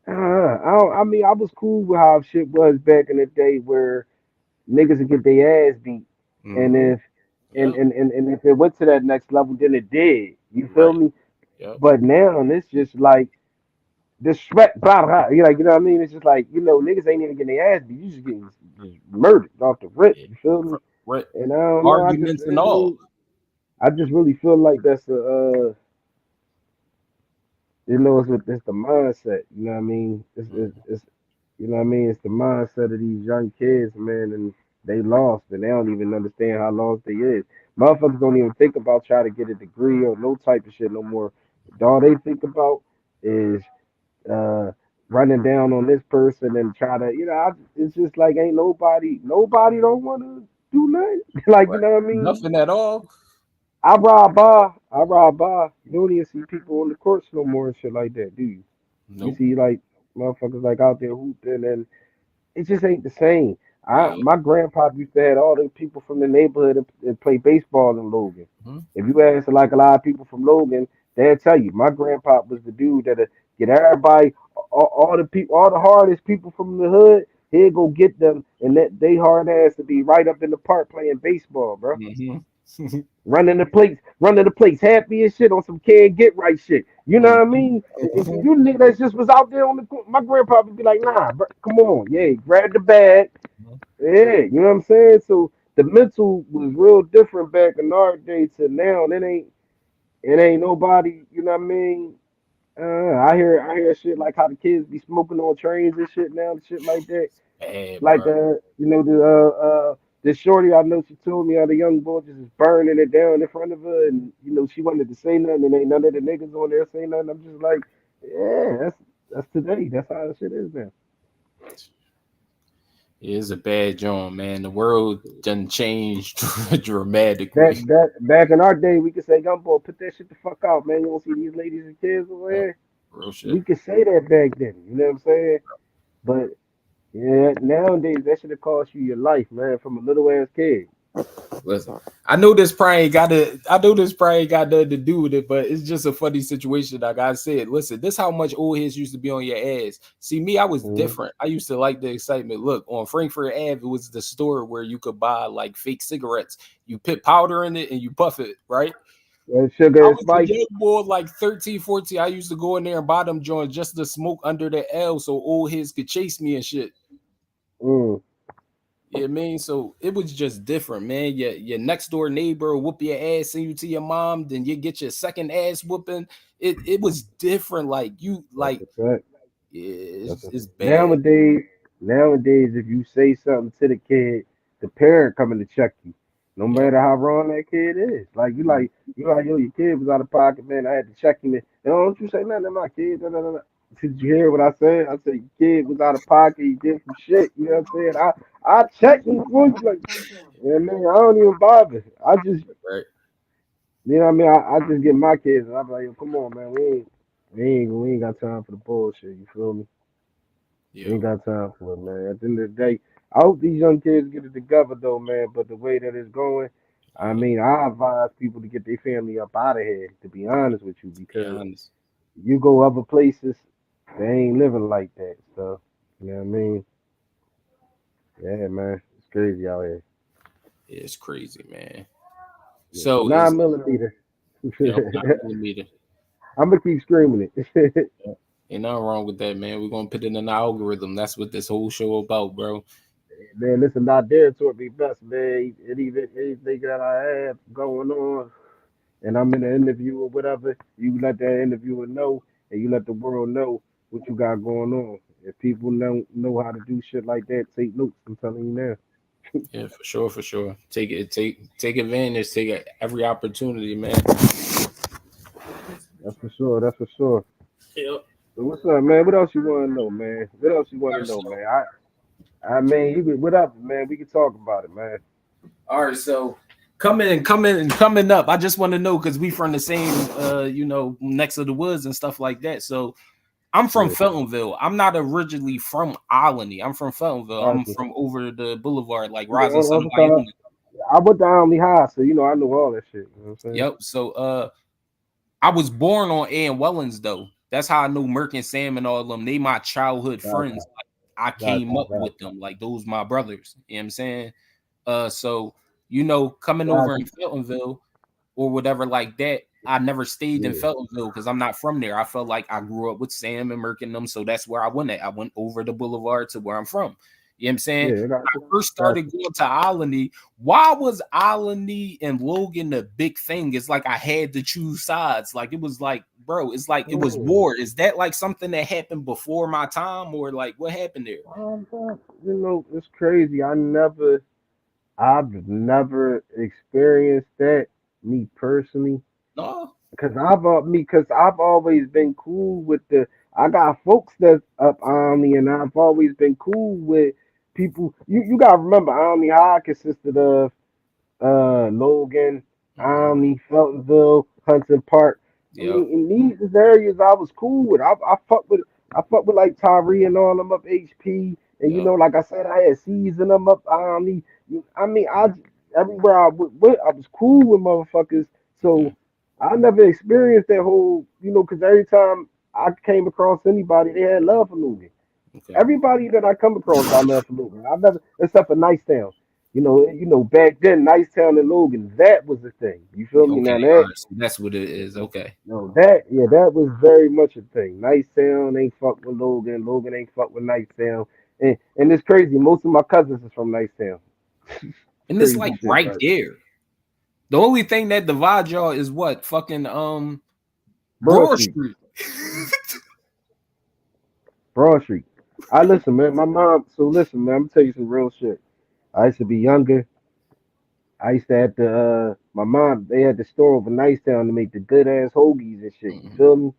I mean, I was cool with how shit was back in the day where niggas would get their ass beat. And if and if it went to that next level, then it did. You feel me? Yep. But now it's just like this sweat, blah blah. You like, you know what I mean? It's just like, niggas ain't even getting their ass beat. You just getting just murdered off the rip. You feel me? Right. And I don't know. Arguments and all. I just really feel like that's it's the mindset. You know what I mean? It's you know what I mean? It's the mindset of these young kids, man, and they lost, and they don't even understand how lost they is. Motherfuckers don't even think about trying to get a degree or no type of shit no more. All they think about is uh, running down on this person and try to, it's just like ain't nobody don't want to do nothing. Like, you know what I mean? Nothing at all. I ride by. You don't even see people on the courts no more and shit like that, do you? You Nope. see like motherfuckers like out there hooping and it just ain't the same. Right. My grandpa used to have all the people from the neighborhood and play baseball in Logan. Mhm. If you ask like a lot of people from Logan, they'll tell you my grandpa was the dude that get everybody, all the people, all the hardest people from the hood. He'll go get them, and that they hard ass to be right up in the park playing baseball, bro. Mhm. Running the plates, happy as shit on some can't get right shit. You know what I mean? If you nigga that just was out there on the court, my grandpa would be like, nah, bro, come on, yeah, grab the bag, yeah, you know what I'm saying? So the mental was real different back in our day to now. And it ain't nobody, you know what I mean? I hear shit like how the kids be smoking on trains and shit now, and shit like that. Bad, Like bro. this shorty I know, she told me how the young boy just is burning it down in front of her, and she wanted to say nothing, and ain't none of the niggas on there say nothing. I'm just like, yeah, that's today. That's how the shit is now. It is a bad joint, man. The world done changed dramatically. Back in our day, we could say, young boy, put that shit the fuck out, man. You don't see these ladies and kids over here. Real shit. We could say that back then. You know what I'm saying? But yeah, nowadays that should have cost you your life, man, from a little ass kid. Listen, I know this probably ain't got nothing to do with it, but it's just a funny situation. Like I said, listen, this how much old heads used to be on your ass. See, me, I was different. I used to like the excitement. Look, on Frankfurt Ave, it was the store where you could buy like fake cigarettes. You put powder in it and you puff it, right? And sugar I and was a spice. young boy, like 13, 14. I used to go in there and buy them joints just to smoke under the L so old heads could chase me and shit. Mm. Yeah, I mean, so it was just different, man. Your next door neighbor will whoop your ass, send you to your mom, then you get your second ass whooping. It was different. Like you, like That's a fact. yeah, That's a it's fact. bad. Nowadays, if you say something to the kid, the parent coming to check you, no Yep. matter how wrong that kid is. Like you like yo, your kid was out of pocket, man. I had to check him. And don't you say nothing to my kid? No, no, no, no. Did you hear what I said? I said your kid was out of pocket. He did some shit. You know what I'm saying? I checked him for you. Like, yeah, man, I don't even bother. I just, Right. you know what I mean? I just get my kids, and I'm like, yo, come on, man. We ain't got time for the bullshit. You feel me? We Yeah. ain't got time for it, man. At the end of the day, I hope these young kids get it together though, man. But the way that it's going, I mean, I advise people to get their family up out of here. To be honest with you, Be because honest. you go other places, they ain't living like that. So you know what I mean? Yeah, man, it's crazy out here. It's crazy, man. Yeah. So is 9 millimeter. yep, 9 millimeter. I'm gonna keep screaming it. Ain't nothing wrong with that, man. We're gonna put it in the algorithm. That's what this whole show about, bro. Man, listen, not there toward me best, man. Anything that I have going on, and I'm in an interview or whatever, you let that interviewer know, and you let the world know what you got going on. If people know how to do shit like that, take notes. I'm telling you now. Yeah, for sure, for sure. Take advantage, take every opportunity, man. That's for sure. That's for sure. Yep. So what's up, man? What else you want to know, man? What else you want to know, man? I mean, what up, man? We can talk about it, man. All right, so coming up. I just want to know because we from the same, next to the woods and stuff like that. So I'm from Yeah. Feltonville. I'm not originally from Alany. I'm from Feltonville. I'm Gotcha. from over the boulevard, like Yeah, Rising Sun, I'm sorry. Wyoming. I went to Omni High, so I know all that shit. You know what I'm saying? Yep. So I was born on A and Wellens though. That's how I know Merk and Sam and all of them. They my childhood Gotcha. friends. Like, I came Gotcha. up Gotcha. with them. Like those my brothers. You know what I'm saying? So coming over Gotcha. in Feltonville or whatever like that, I never stayed in Yeah. Feltonville because I'm not from there. I felt like I grew up with Sam and Merk and them, so that's where I went at. I went over the boulevard to where I'm from. You know what I'm saying? Yeah. When I Gotcha. first started going to Alany, why was Alany and Logan the big thing? It's like I had to choose sides. Like it was like, bro, it's like it was war. Is that like something that happened before my time, or like what happened there? It's crazy. I've never experienced that, me personally, No, because I've always been cool with I got folks that's up Omni, and I've always been cool with people. You gotta remember, Omni High consisted of Logan, Omni, Feltonville, Hudson Park. I yeah, mean, in these is areas I was cool with. I fuck with like Tyree and all them up HP, and yeah. like I said, I had C's and them up Omni. I mean, everywhere went, I was cool with motherfuckers. So I never experienced that whole, because every time I came across anybody, they had love for Logan. Okay. Everybody that I come across, I love for Logan. I've never, except for Nicetown. Back then, Nicetown and Logan, that was the thing. You feel me? Okay, Now all that, right, so that's what it is. Okay. no, that was very much a thing. Nicetown ain't fuck with Logan. Logan ain't fuck with Nicetown. And it's crazy. Most of my cousins is from Nicetown. And it's Crazy like shit, right right? there. The only thing that divides y'all is what? Fucking Broad Broad Street. Street. Broad Street. I listen, man. My mom. So listen, man. I'm gonna tell you some real shit. I used to be younger. I used to have to. My mom. They had the store over Nicetown to make the good ass hoagies and shit. You feel me?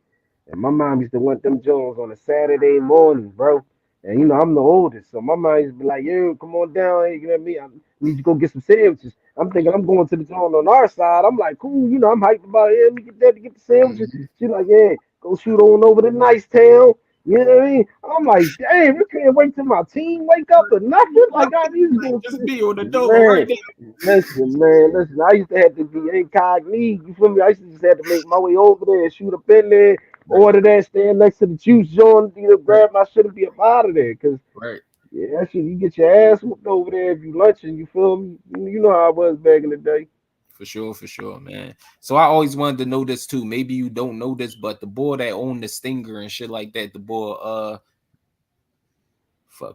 And my mom used to want them Jones on a Saturday morning, bro. And I'm the oldest, so my mom used to be like, "Yo, come on down. Hey, you know what I mean? I need to go get some sandwiches." I'm thinking I'm going to the joint on our side. I'm like, cool, I'm hyped about it. Let me get there to get the sandwiches. She's like, yeah, go shoot on over to Nicetown. You know what I mean? I'm like, damn, you can't wait till my team wake up or nothing. Like I used to go, Just be on the door man. right Listen. I used to have to be incognito. You feel me? I used to just have to make my way over there and shoot up in there, order that, stand next to the juice joint, grab my shit and be up out of there. Cause Right. yeah, that shit, you get your ass whooped over there if you lunching. You feel me? You know how it was back in the day. For sure, man. So I always wanted to know this too. Maybe you don't know this, but the boy that owned the Stinger and shit like that, the boy,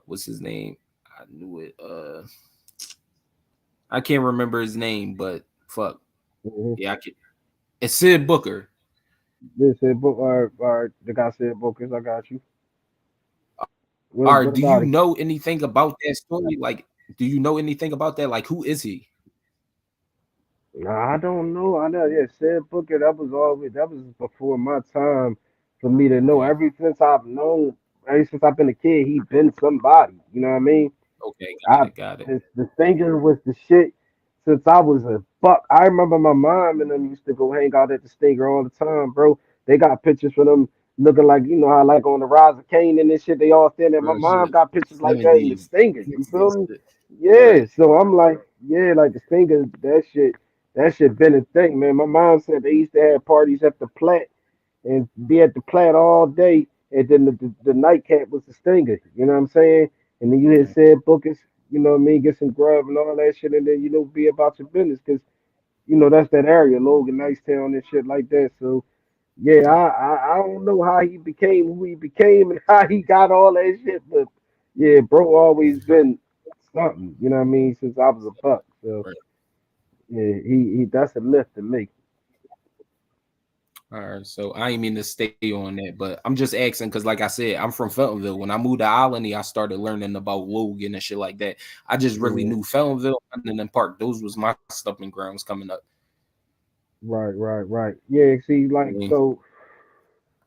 what's his name? I knew it. I can't remember his name, but fuck. Mm-hmm. Yeah, I can. It's Sid Booker. This said book, or the guy said Bookers. I got you. Or What do you about it? know anything about that story? Like, do you know anything about that? Like, who is he? Nah, I don't know. I know. Yeah, said Booker. That was before my time for me to know. Okay. Ever since I've been a kid, he been somebody. You know what I mean? Okay, I got it. the Stinger was the shit since I was a buck. I remember my mom and them used to go hang out at the Stinger all the time, bro. They got pictures for them, looking like, you know how like on the Rise of Cain and this shit, they all standing. My Real mom shit. got pictures like that in the 70s. Stinger. You feel me? Shit. Yeah. So I'm like, yeah, like the Stinger, that shit been a thing, man. My mom said they used to have parties at the Platte and be at the Platte all day, and then the nightcap was the Stinger. You know what I'm saying? And then you hit said bookings, you know what I mean, get some grub and all that shit, and then you know be about your business, cause you know that's that area, Logan, Nicetown, and shit like that. So yeah, I don't know how he became who he became and how he got all that shit, but yeah, bro, always been something. You know what I mean? Since I was a buck. So Right. yeah, he that's a myth to me. All right, so I ain't mean to stay on that, but I'm just asking because, like I said, I'm from Feltonville. When I moved to Alany, I started learning about Logan and shit like that. I just really Mhm. knew Feltonville, Huntington Park. Those was my stomping grounds coming up. Right. Yeah, see, I like mean, so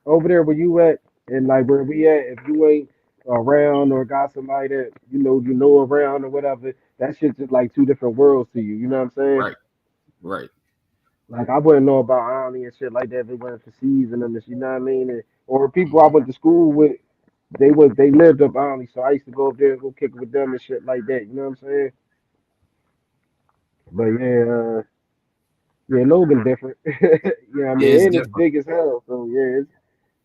over there where you at and like where we at, if you ain't around or got somebody that you know around or whatever, that shit's just like two different worlds to you. You know what I'm saying? right, right. Like I wouldn't know about Army and shit like that if it wasn't for season and this, you know what I mean? Or people I Mhm. went to school with, they lived up Army, so I used to go up there and go kick it with them and shit like that. You know what I'm saying? But yeah, Logan different. You know what I Yeah, mean? it's And it's different. big as hell. So yeah, you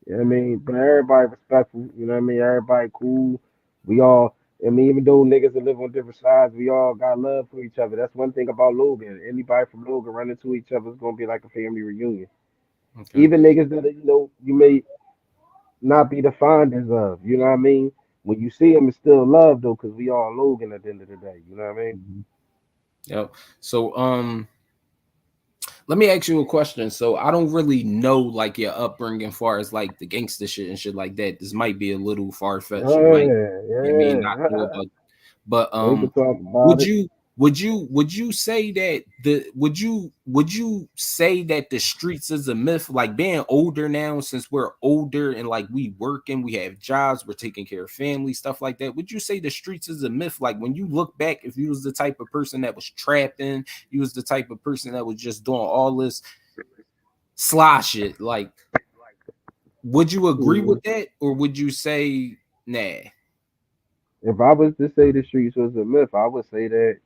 know what I mean? But everybody respectful, you know what I mean? Everybody cool. We all, I mean, even though niggas that live on different sides, we all got love for each other. That's one thing about Logan. Anybody from Logan running to each other is gonna be like a family reunion. Okay. Even niggas that you may not be the fondest of, you know what I mean? When you see them, it's still love though, because we all Logan at the end of the day. You know what I mean? Mhm. Yep. So, let me ask you a question. So, I don't really know like your upbringing, far as like the gangster shit and shit like that. This might be a little far fetched. You Oh might, you may yeah, not know yeah. about. But We can talk about would it. you say that would you say that the streets is a myth? Like being older now, since we're older and like we working, we have jobs, we're taking care of family, stuff like that. Would you say the streets is a myth? Like when you look back, if you was the type of person that was trapping, you was the type of person that was just doing all this sly shit, like would you agree Mhm. with that, or would you say nah? If I was to say the streets was a myth, I would say that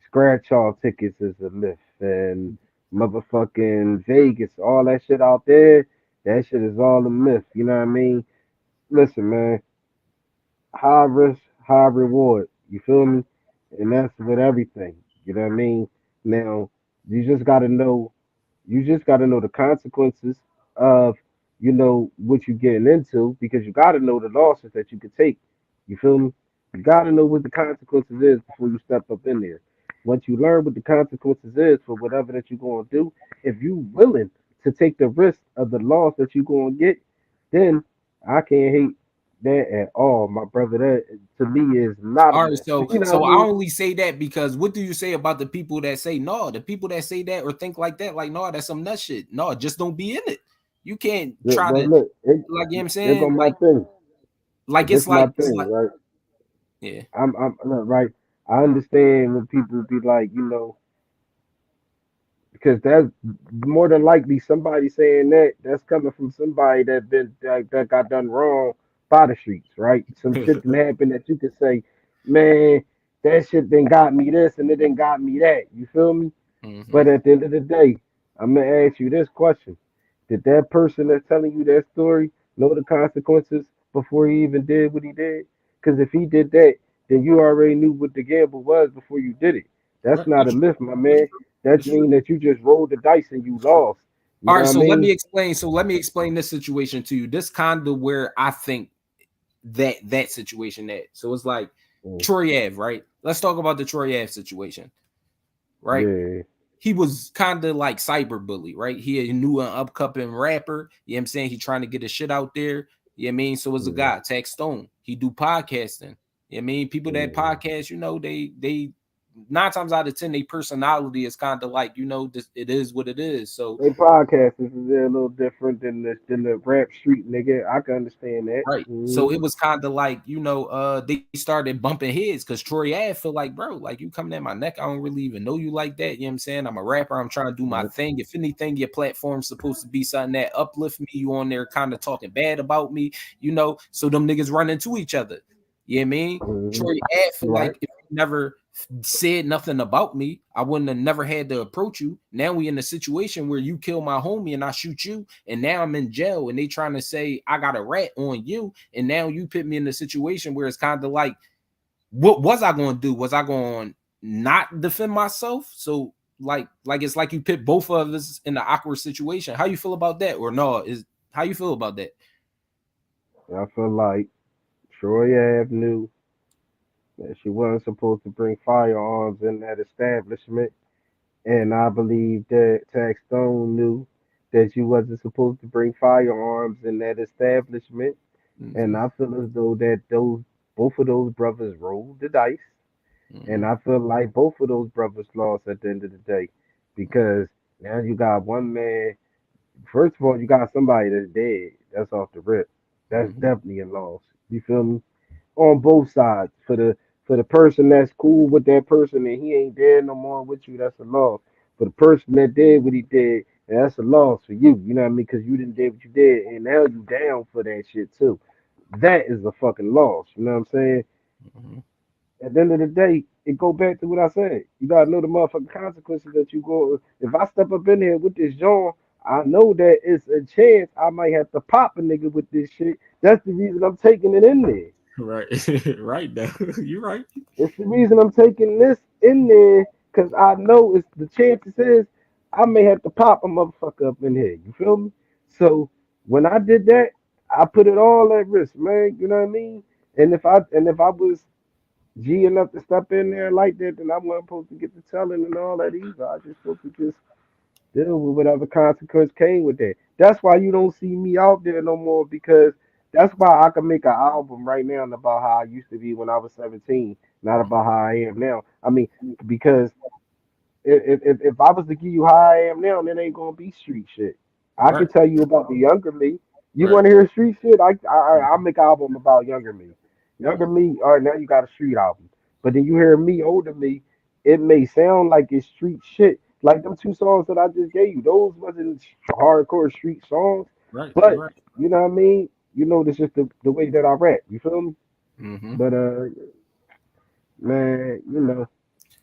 scratch all tickets is a myth and motherfucking Vegas, all that shit out there, that shit is all a myth. You know what I mean? Listen, man, high risk, high reward. You feel me? And that's with everything. You know what I mean? Now, you just gotta know you just got to know the consequences of, what you're getting into because you got to know the losses that you could take. You feel me? You got to know what the consequences is before you step up in there. Once you learn what the consequences is for whatever that you're going to do, if you willing to take the risk of the loss that you're going to get, then I can't hate that at all, my brother. That to me is not a All right, myth. so You know what so I I mean? only say that because what do you say about the people that say no? The people that say that or think like that, like no, that's some nut shit. No, just don't be in it. You can't try But to look, like you know what I'm there go saying, my thing. like This it's is my like it's thing, like right? yeah. I'm look, right. I understand when people be like, because that's more than likely somebody saying that that's coming from somebody that got done wrong by the streets, right? Some shit that happened that you could say, man, that shit then got me this and it then got me that. You feel me? Mhm. But at the end of the day, I'm gonna ask you this question: did that person that's telling you that story know the consequences before he even did what he did? Because if he did that, then you already knew what the gamble was before you did it. That's Right, not a that's myth, my it's man. true. That It's true. means that you just rolled the dice and you lost. You All know right, what I so let me mean? explain. So let me explain this situation to you. This kind of where I think that situation that. So it's like Mm, Troy Ave, right? Let's talk about the Troy Ave situation, right? yeah, He was kind of like cyberbully, right? He knew an upcoming rapper. You know what I'm saying? He trying to get his shit out there. You know what I mean? So as a mm, guy, Tech Stone, he do podcasting. You know what I mean? People that mm, podcast, they 9 times out of 10, their personality is kind of like, it is what it is. So They podcasters is a little different than the rap street nigga. I can understand that. right. So it was kind of like, they started bumping heads because Troy Ave feel like, bro, like you coming at my neck. I don't really even know you like that. You know what I'm saying? I'm a rapper. I'm trying to do my thing. If anything, your platform's supposed to be something that uplift me. You on there kind of talking bad about me, so them niggas run into each other. You know what I mean? Troy Ave feel like if you never said nothing about me, I wouldn't have never had to approach you. Now we in a situation where you kill my homie and I shoot you, and now I'm in jail and they trying to say I got a rat on you, and now you put me in a situation where it's kind of like, what was I going to do? Was I going to not defend myself? So like it's like you put both of us in an awkward situation. How you feel about that? Or no, how you feel about that? I feel like Troy Ave knew that she wasn't supposed to bring firearms in that establishment. And I believe that Tax Stone knew that you wasn't supposed to bring firearms in that establishment. And I feel as though that both of those brothers rolled the dice. And I feel like both of those brothers lost at the end of the day. Because now you got one man. First of all, you got somebody that's dead. That's off the rip. That's definitely a loss. You feel me? On both sides. For the person that's cool with that person and he ain't there no more with you, that's a loss. For the person that did what he did, that's a loss for you. You know what I mean? Because you didn't do what you did, and now you down for that shit too. That is a fucking loss. You know what I'm saying? At the end of the day, it go back to what I said. You gotta know the motherfucking consequences that you go. If I step up in here with this John, I know that it's a chance I might have to pop a nigga with this shit. That's the reason I'm taking it in there. Right. Right now. You're right. It's the reason I'm taking this in there because I know it's the chances is I may have to pop a motherfucker up in here. You feel me? So when I did that, I put it all at risk, man. You know what I mean? And if I was G enough to step in there like that, then I wasn't supposed to get the telling and all that either. I just supposed to just deal with whatever consequence came with that. That's why you don't see me out there no more because that's why I can make an album right now about how I used to be when I was 17, not about how I am now. I mean, because if I was to give you how I am now, then it ain't gonna be street shit. I can tell you about the younger me. You want to hear street shit? I'll make an album about younger me. Younger me, all right, now you got a street album. But then you hear me, older me, it may sound like it's street shit. Like them two songs that I just gave you, those wasn't hardcore street songs. Right. But you know what I mean? You know, this is the way that I rap. You feel me? But man, you know,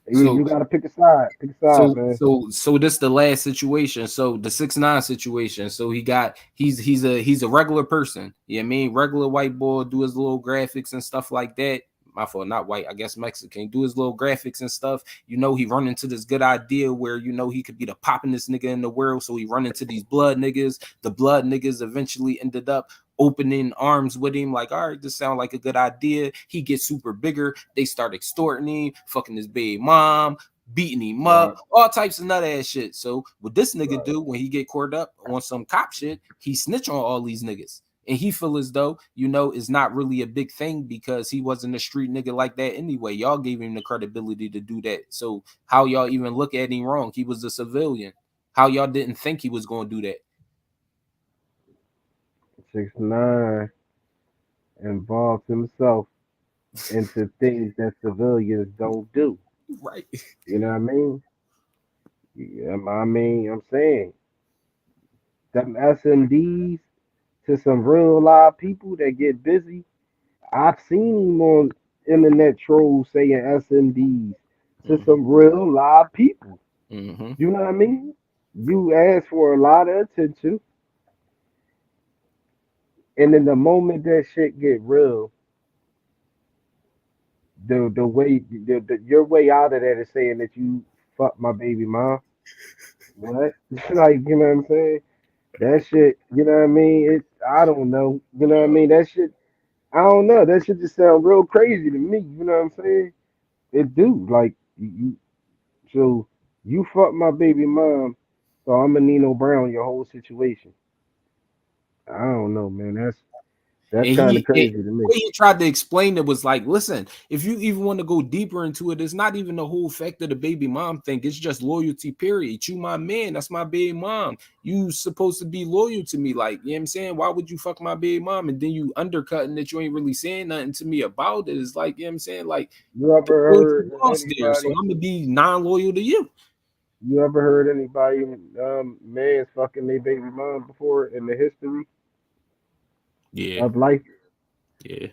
you gotta pick a side. Pick a side, man. So this the last situation. So the 6ix9ine situation. So he's a regular person. You know what I mean? Regular white boy, do his little graphics and stuff like that. My fault, not white, I guess Mexican. Do his little graphics and stuff. He run into this good idea where he could be the poppin'est nigga in the world. So he run into these blood niggas. The blood niggas eventually ended up opening arms with him, like, all right, this sounds like a good idea. He gets super bigger. They start extorting him, fucking his baby mom, beating him up, all types of nut ass shit. So what this nigga do when he get caught up on some cop shit, he snitch on all these niggas. And he feel as though, it's not really a big thing because he wasn't a street nigga like that anyway. Y'all gave him the credibility to do that. So how y'all even look at him wrong? He was a civilian. How y'all didn't think he was going to do that? 6ix9ine involved himself into things that civilians don't do. Right. You know what I mean? Yeah, I'm saying them SMDs to some real live people that get busy. I've seen him on internet trolls saying SMDs to some real live people. You know what I mean? You ask for a lot of attention. And in the moment that shit get real, the way your way out of that is saying that you fuck my baby mom. What? Like, you know what I'm saying? That shit, you know what I mean? I don't know. You know what I mean? That shit, I don't know. That shit just sound real crazy to me. You know what I'm saying? It do. Like so you fuck my baby mom, so I'm a Nino Brown your whole situation. I don't know, man. That's And kind of crazy to me. the way he tried to explain it was like, listen, if you even want to go deeper into it, it's not even the whole fact of the baby mom thing. It's just loyalty, period. You my man, that's my baby mom. You supposed to be loyal to me. Like, you know what I'm saying? Why would you fuck my baby mom? And then you undercutting that you ain't really saying nothing to me about it. It's like, you know what I'm saying? Like, You ever heard there, so I'm gonna be non-loyal to you. You ever heard anybody man's fucking their baby mom before in the history Yeah, of life? yeah,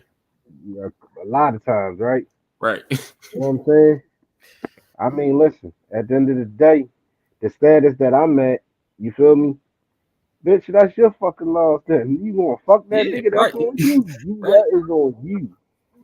Yeah, a lot of times, right? right. You know what I'm saying? I mean, listen, at the end of the day, the status that I'm at, you feel me? Bitch, that's your fucking loss then. You gonna fuck that Yeah, nigga, that's right, on you. right, That is on you.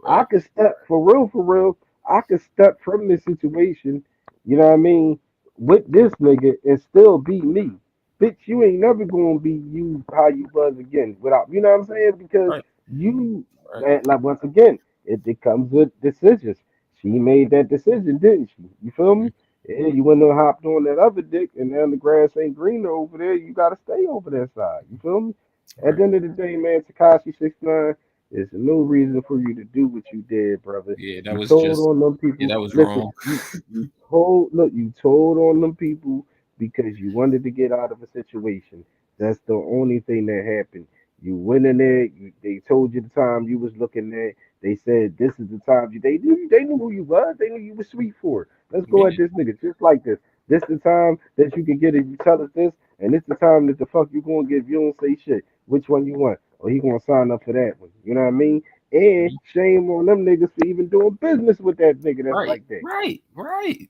I right. could step, for real, I could step from this situation, you know what I mean, with this nigga and still be me. Bitch, you ain't never gonna be you how you was again without, you know what I'm saying? Because Right. you, Right. like, once again, it comes with decisions. She made that decision, didn't she? You feel me? Yeah, you wouldn't have hopped on that other dick, and now the grass ain't greener over there. You gotta stay over that side. You feel me? At the Right. end of the day, man, Takashi 69, there's no reason for you to do what you did, brother. Yeah, that You was told just on them people. that was Listen, wrong. you told on them people because you wanted to get out of a situation. That's the only thing that happened. You went in there. They told you the time you was looking at. They said this is the time you. They knew who you was. They knew you was sweet for it. Let's go Yeah, at this nigga just like this. This the time that you can get it. You tell us this, and this the time that the fuck you gonna get if you don't say shit. Which one you want? Or he gonna sign up for that one. You know what I mean? And shame on them niggas for even doing business with that nigga that's right, like that. right.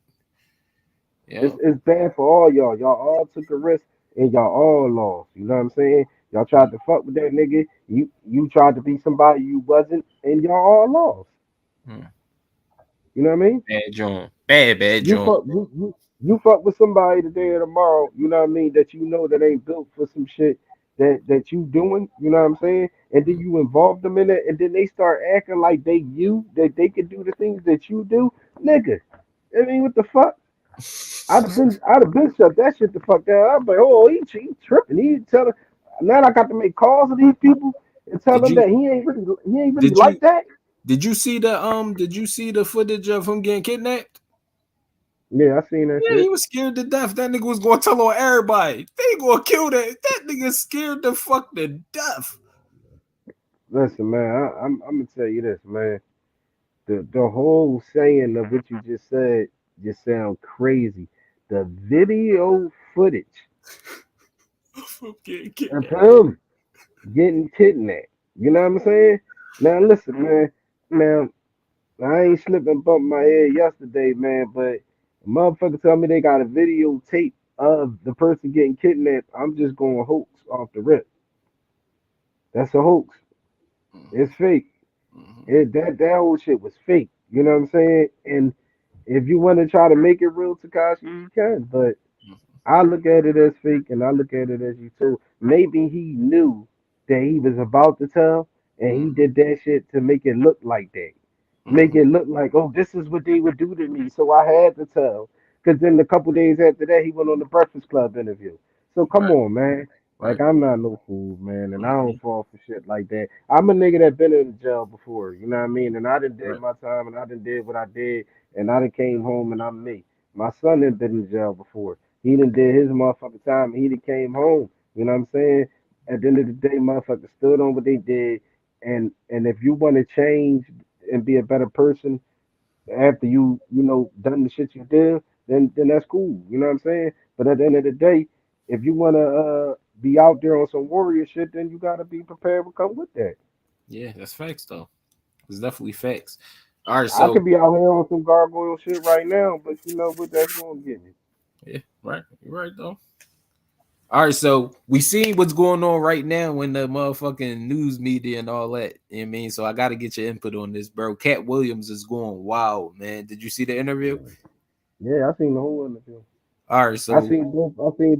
Yeah, It's bad for all y'all. Y'all all took a risk and y'all all lost. You know what I'm saying? Y'all tried to fuck with that nigga. You tried to be somebody you wasn't, and y'all all lost. Hmm. You know what I mean? Bad John, bad You John. fuck you fuck with somebody today or tomorrow, you know what I mean, that you know that ain't built for some shit that you doing, you know what I'm saying? And then you involve them in it and then they start acting like that they can do the things that you do. Nigga. I mean, what the fuck? I'd have been shut that shit the fuck down. I'm like, oh, he tripping. He telling now I got to make calls to these people and tell Did them you that he ain't really did like you that. did you see the footage of him getting kidnapped? Yeah, I seen that Yeah, he shit. was scared to death. That nigga was gonna tell on everybody. They gonna kill that nigga scared to fuck to death. Listen, man, I'm gonna tell you this, man. The whole saying of what you just said just sound crazy. The video footage Okay, of him getting kidnapped. You know what I'm saying? Now listen, man. Now I ain't slipping bump my head yesterday, man, but a motherfucker tell me they got a videotape of the person getting kidnapped. I'm just going hoax off the rip. That's a hoax. It's fake. That whole shit was fake. You know what I'm saying? And if you want to try to make it real, Takashi, you can. But I look at it as fake, and I look at it as you told. Maybe he knew that he was about to tell, and he did that shit to make it look like that. Make it look like, oh, this is what they would do to me, so I had to tell. Because then a couple days after that, he went on the Breakfast Club interview. So come Right, on, man. Like right. I'm not no fool, man, and I don't fall for shit like that. I'm a nigga that been in jail before, you know what I mean? And I done did Right. my time, and I done did what I did, and I done came home, and I'm me. My son done been in jail before. He done did his motherfucking time, and he done came home. You know what I'm saying? At the end of the day, motherfuckers stood on what they did, and if you want to change and be a better person after you know done the shit you did, then that's cool. You know what I'm saying? But at the end of the day, if you wanna be out there on some warrior shit, then you gotta be prepared to come with that. Yeah, that's facts though. It's definitely facts. All right, I so could be out here on some gargoyle shit right now, but you know what that's gonna get me. yeah, right. You're right though. All right, so we seen what's going on right now in the motherfucking news media and all that. You know what I mean? So I gotta get your input on this, bro. Cat Williams is going wild, man. Did you see the interview? Yeah, I seen the whole interview. All right, so I seen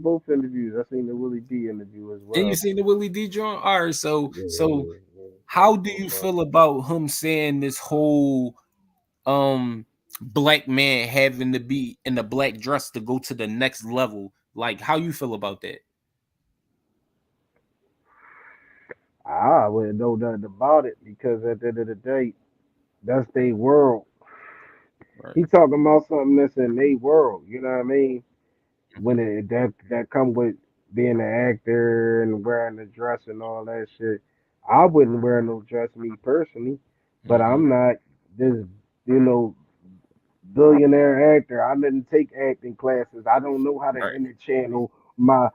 both interviews. I seen the Willie D interview as and you well. seen the Willie D joint? All right, so Yeah, so yeah, yeah. how do Both you of 'em. feel about him saying this whole black man having to be in a black dress to go to the next level? Like, how you feel about that? I wouldn't know nothing about it because at the end of the day, that's their world. Right. He talking about something that's in their world. You know what I mean? When that come with being an actor and wearing a dress and all that shit. I wouldn't wear no dress, me personally, but Mm-hmm. I'm not this, you know, billionaire actor. I didn't take acting classes. I don't know how to Right. interchannel my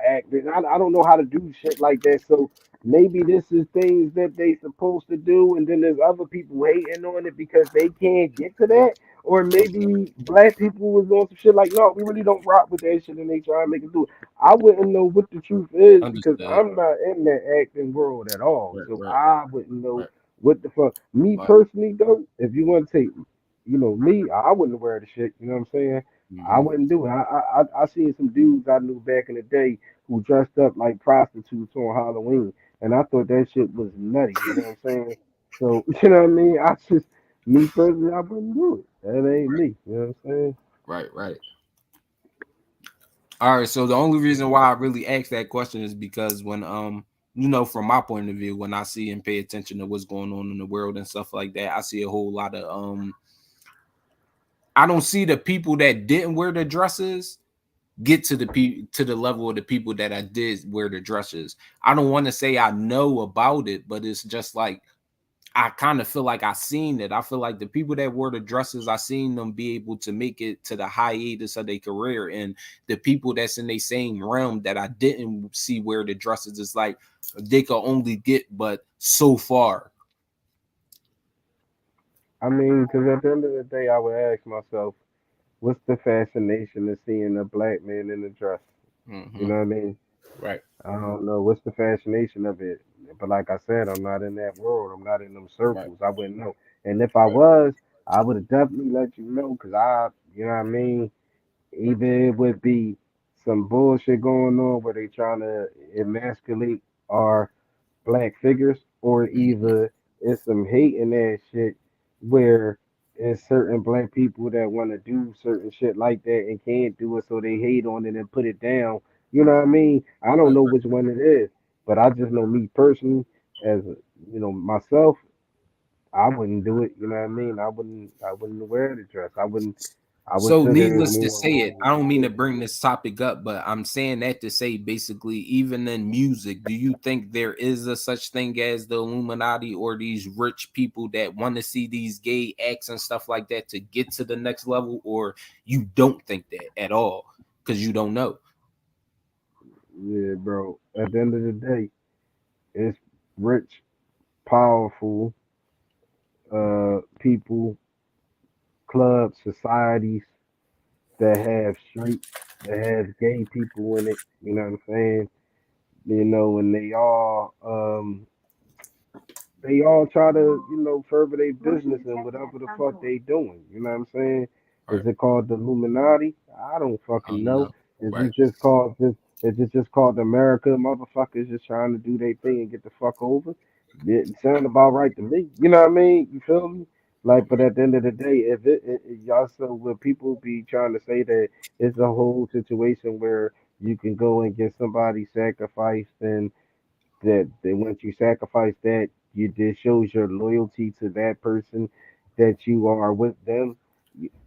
acting. I don't know how to do shit like that. So maybe this is things that they supposed to do, and then there's other people hating on it because they can't get to that. Or maybe black people was on some shit like, no, we really don't rock with that shit, and they try to make it do it. I wouldn't know what the truth is because Understood. I'm not in that acting world at all. Right. So Right. I wouldn't know Right. what the fuck. Me But. personally, though, if you want to take me, I wouldn't wear the shit. You know what I'm saying? I Mm-hmm. wouldn't do it. I seen some dudes I knew back in the day who dressed up like prostitutes on Halloween, and I thought that shit was nutty. You know what I'm saying? So you know what I mean? I just me personally, I wouldn't do it. That ain't me. You know what I'm saying? Right. Right. All right. So the only reason why I really asked that question is because when from my point of view, when I see and pay attention to what's going on in the world and stuff like that, I see a whole lot of I don't see the people that didn't wear the dresses get to the level of the people that I did wear the dresses. I don't want to say I know about it, but it's just like I kind of feel like I seen it. I feel like the people that wore the dresses, I seen them be able to make it to the hiatus of their career, and the people that's in the same realm that I didn't see wear the dresses, it's like they could only get but so far. I mean, because at the end of the day, I would ask myself, what's the fascination of seeing a black man in a dress? You Mm-hmm. know what I mean? Right. I don't know what's the fascination of it, but like I said, I'm not in that world. I'm not in them Right. circles. I wouldn't know. And if I Right. was, I would have definitely let you know, cause you know what I mean. Either it would be some bullshit going on where they trying to emasculate our black figures, or Mm-hmm. either it's some hating ass shit where it's certain black people that want to do certain shit like that and can't do it, so they hate on it and put it down. You know what I mean? I don't Right. know which one it is, but I just know me personally, as myself, I wouldn't do it. You know what I mean? I wouldn't wear the dress. I would So, sit here and needless to move say it, I along don't with mean to it. bring this topic up, but I'm saying that to say basically, even in music, do you think there is a such thing as the Illuminati or these rich people that want to see these gay acts and stuff like that to get to the next level, or you don't think that at all because you don't know? Yeah, bro. At the end of the day, it's rich, powerful people, clubs, societies that have straight, that have gay people in it. You know what I'm saying? And they all try to, further their business and whatever the fuck they doing. You know what I'm saying? Right. Is it called the Illuminati? I don't I fucking don't know. know. Is Right. it just called this? Is it just called America? Motherfuckers just trying to do their thing and get the fuck over. It sound about right to me. You know what I mean? You feel me? Like, but at the end of the day, if y'all, so will people be trying to say that it's a whole situation where you can go and get somebody sacrificed, and that once you sacrifice that, you this shows your loyalty to that person, that you are with them.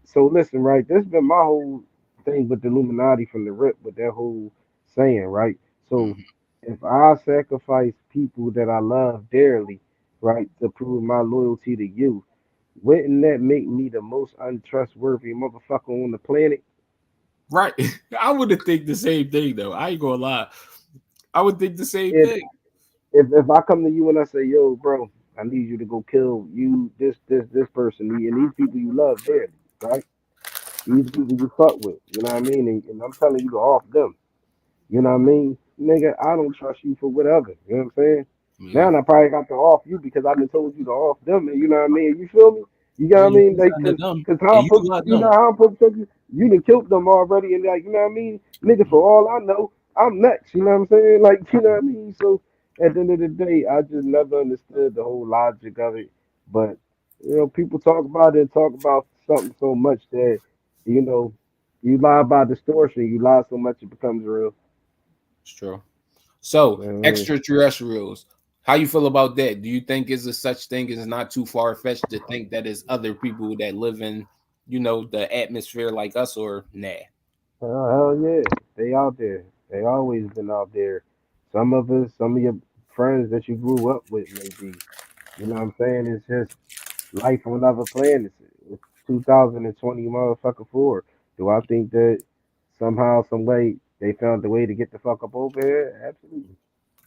So listen, right? This has been my whole thing with the Illuminati from the rip, with that whole saying, right? So Mhm. if I sacrifice people that I love dearly, right, to prove my loyalty to you, wouldn't that make me the most untrustworthy motherfucker on the planet? Right. I would have think the same thing though. I ain't gonna lie. I would think the same If thing. if I come to you and I say, yo, bro, I need you to go kill you, this person, and these people you love dearly, right? These people you fuck with, you know what I mean? And I'm telling you to off them, you know what I mean? Nigga, I don't trust you for whatever, you know what I'm saying? Yeah. Now I probably got to off you because I've been told you to off them, and you know what I mean? You feel me? You know Well, what I you mean? do Like, something to them, cause and how I'm you supposed, love you know them. how I'm supposed to tell you? You done killed them already, and like, you know what I mean? Nigga, for all I know, I'm next. You know what I'm saying? Like, you know what I mean? So at the end of the day, I just never understood the whole logic of it. But people talk about it, talk about something so much that you know, you lie about distortion. You lie so much it becomes real. It's true. So extraterrestrials, how you feel about that? Do you think is a such thing is not too far fetched to think that is other people that live in, you know, the atmosphere like us, or nah? Hell yeah, they out there. They always been out there. Some of us, some of your friends that you grew up with, maybe. You know what I'm saying? It's just life on other planets. It's 2020 motherfucker four. Do I think that somehow, some way, they found a way to get the fuck up over here? Absolutely.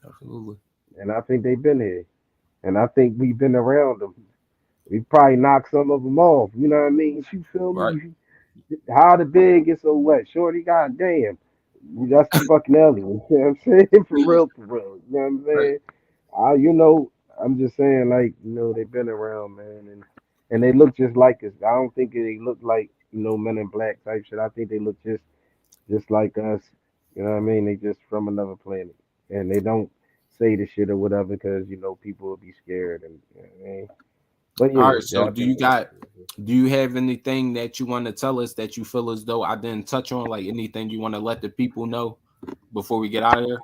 Absolutely. And I think they've been here. And I think we've been around them. We probably knocked some of them off. You know what I mean? You feel Right. me? How the bed get so wet? Shorty, goddamn. That's the fucking alien. You know what I'm saying? For real, for real. You know what I'm Right. saying? You know, I'm just saying, like, you know, they've been around, man, and they look just like us. I don't think they look like, you know, Men in Black type shit. I think they look just like us. You know what I mean? They just from another planet, and they don't say the shit or whatever because you know people will be scared and. You know what I mean? But All yeah, right. yeah, So do you have anything that you want to tell us that you feel as though I didn't touch on? Like anything you want to let the people know before we get out of here?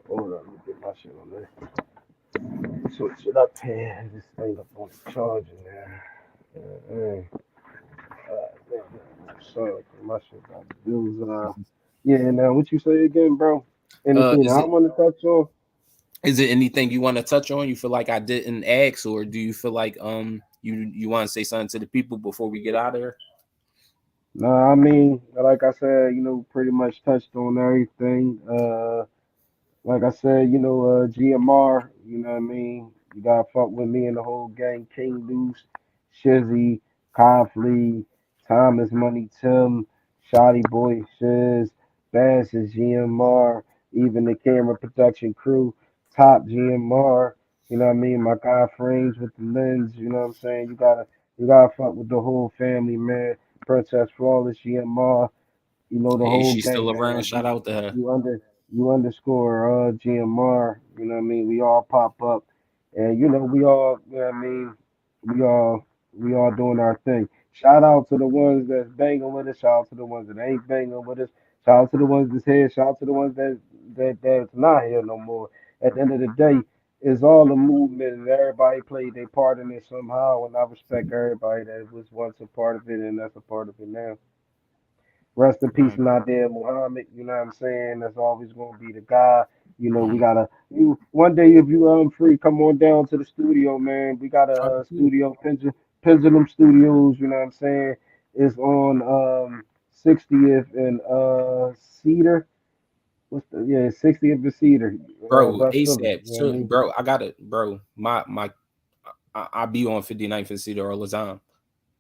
Hold on, let me get my shit on there. Switch it up here. This thing up on the charger now. Sorry, my shit got bills. Yeah, now what you say again, bro? Anything Is I it want to touch on? is it anything you want to touch on? You feel like I didn't ask, or do you feel like you want to say something to the people before we get out of here? No, I mean, like I said, you know, pretty much touched on everything. Like I said, you know, GMR, you know what I mean? You gotta fuck with me and the whole gang, King Loose, Shizzy, Confley, Thomas Money Tim, Shoddy Boy Shiz, Bass is GMR, even the camera production crew, top GMR, you know what I mean? My guy Frames with the lens, you know what I'm saying? You gotta fuck with the whole family, man. Princess Flawless, GMR, you know the Hey, whole she's still gang, around. man. Shout out to her. You under you underscore GMR. You know what I mean? We all pop up, and you know we all. You know what I mean? We all doing our thing. Shout out to the ones that's banging with us. Shout out to the ones that ain't banging with us. Shout out to the ones that's here. Shout out to the ones that's not here no more. At the end of the day, it's all a movement, and everybody played their part in it somehow. And I respect everybody that was once a part of it, and that's a part of it now. Rest in peace, Nadir Muhammad. You know what I'm saying? That's always gonna be the guy. You know, we gotta you one day if you free, come on down to the studio, man. We got a studio, Pendulum Studios. You know what I'm saying? It's on 60th and Cedar. What's the 60th and Cedar, Bro, West Philly. ASAP. You know what I So, mean? bro, I got it, bro. I be on 59th and Cedar all the time.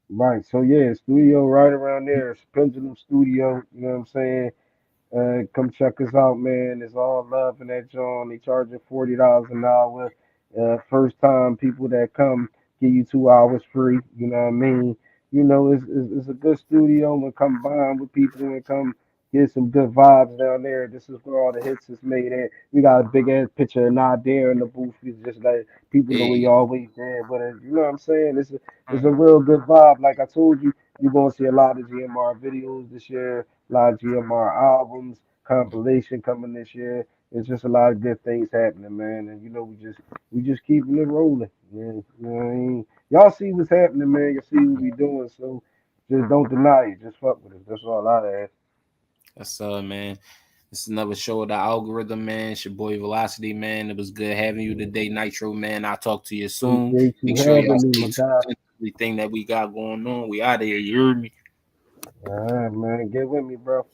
Right. So yeah, studio right around there. It's Pendulum Studio. You know what I'm saying? Come check us out, man. It's all love in that joint. They charging $40 an hour. First time people that come give you 2 hours free. You know what I mean? You know, it's a good studio and combine with people and come get some good vibes down there. This is where all the hits is made at. We got a big ass picture of not there in the booth. It's just like people know we Hey, always there. But you know what I'm saying? It's a real good vibe. Like I told you, you're gonna see a lot of GMR videos this year, a lot of GMR albums, compilation coming this year. It's just a lot of good things happening, man. And you know, we just keeping it rolling. Man. You know what I mean? Y'all see what's happening, man. You see what we doing, so just don't deny it. Just fuck with us. That's all I ask. that's man. This is another show of the algorithm, man. It's your boy Velocity, man. It was good having you today, Nitro, man. I'll talk to you soon. Appreciate Make you sure y'all having me, stay my tuned guy. to everything that we got going on. We out of here. You heard me? All right, man. Get with me, bro.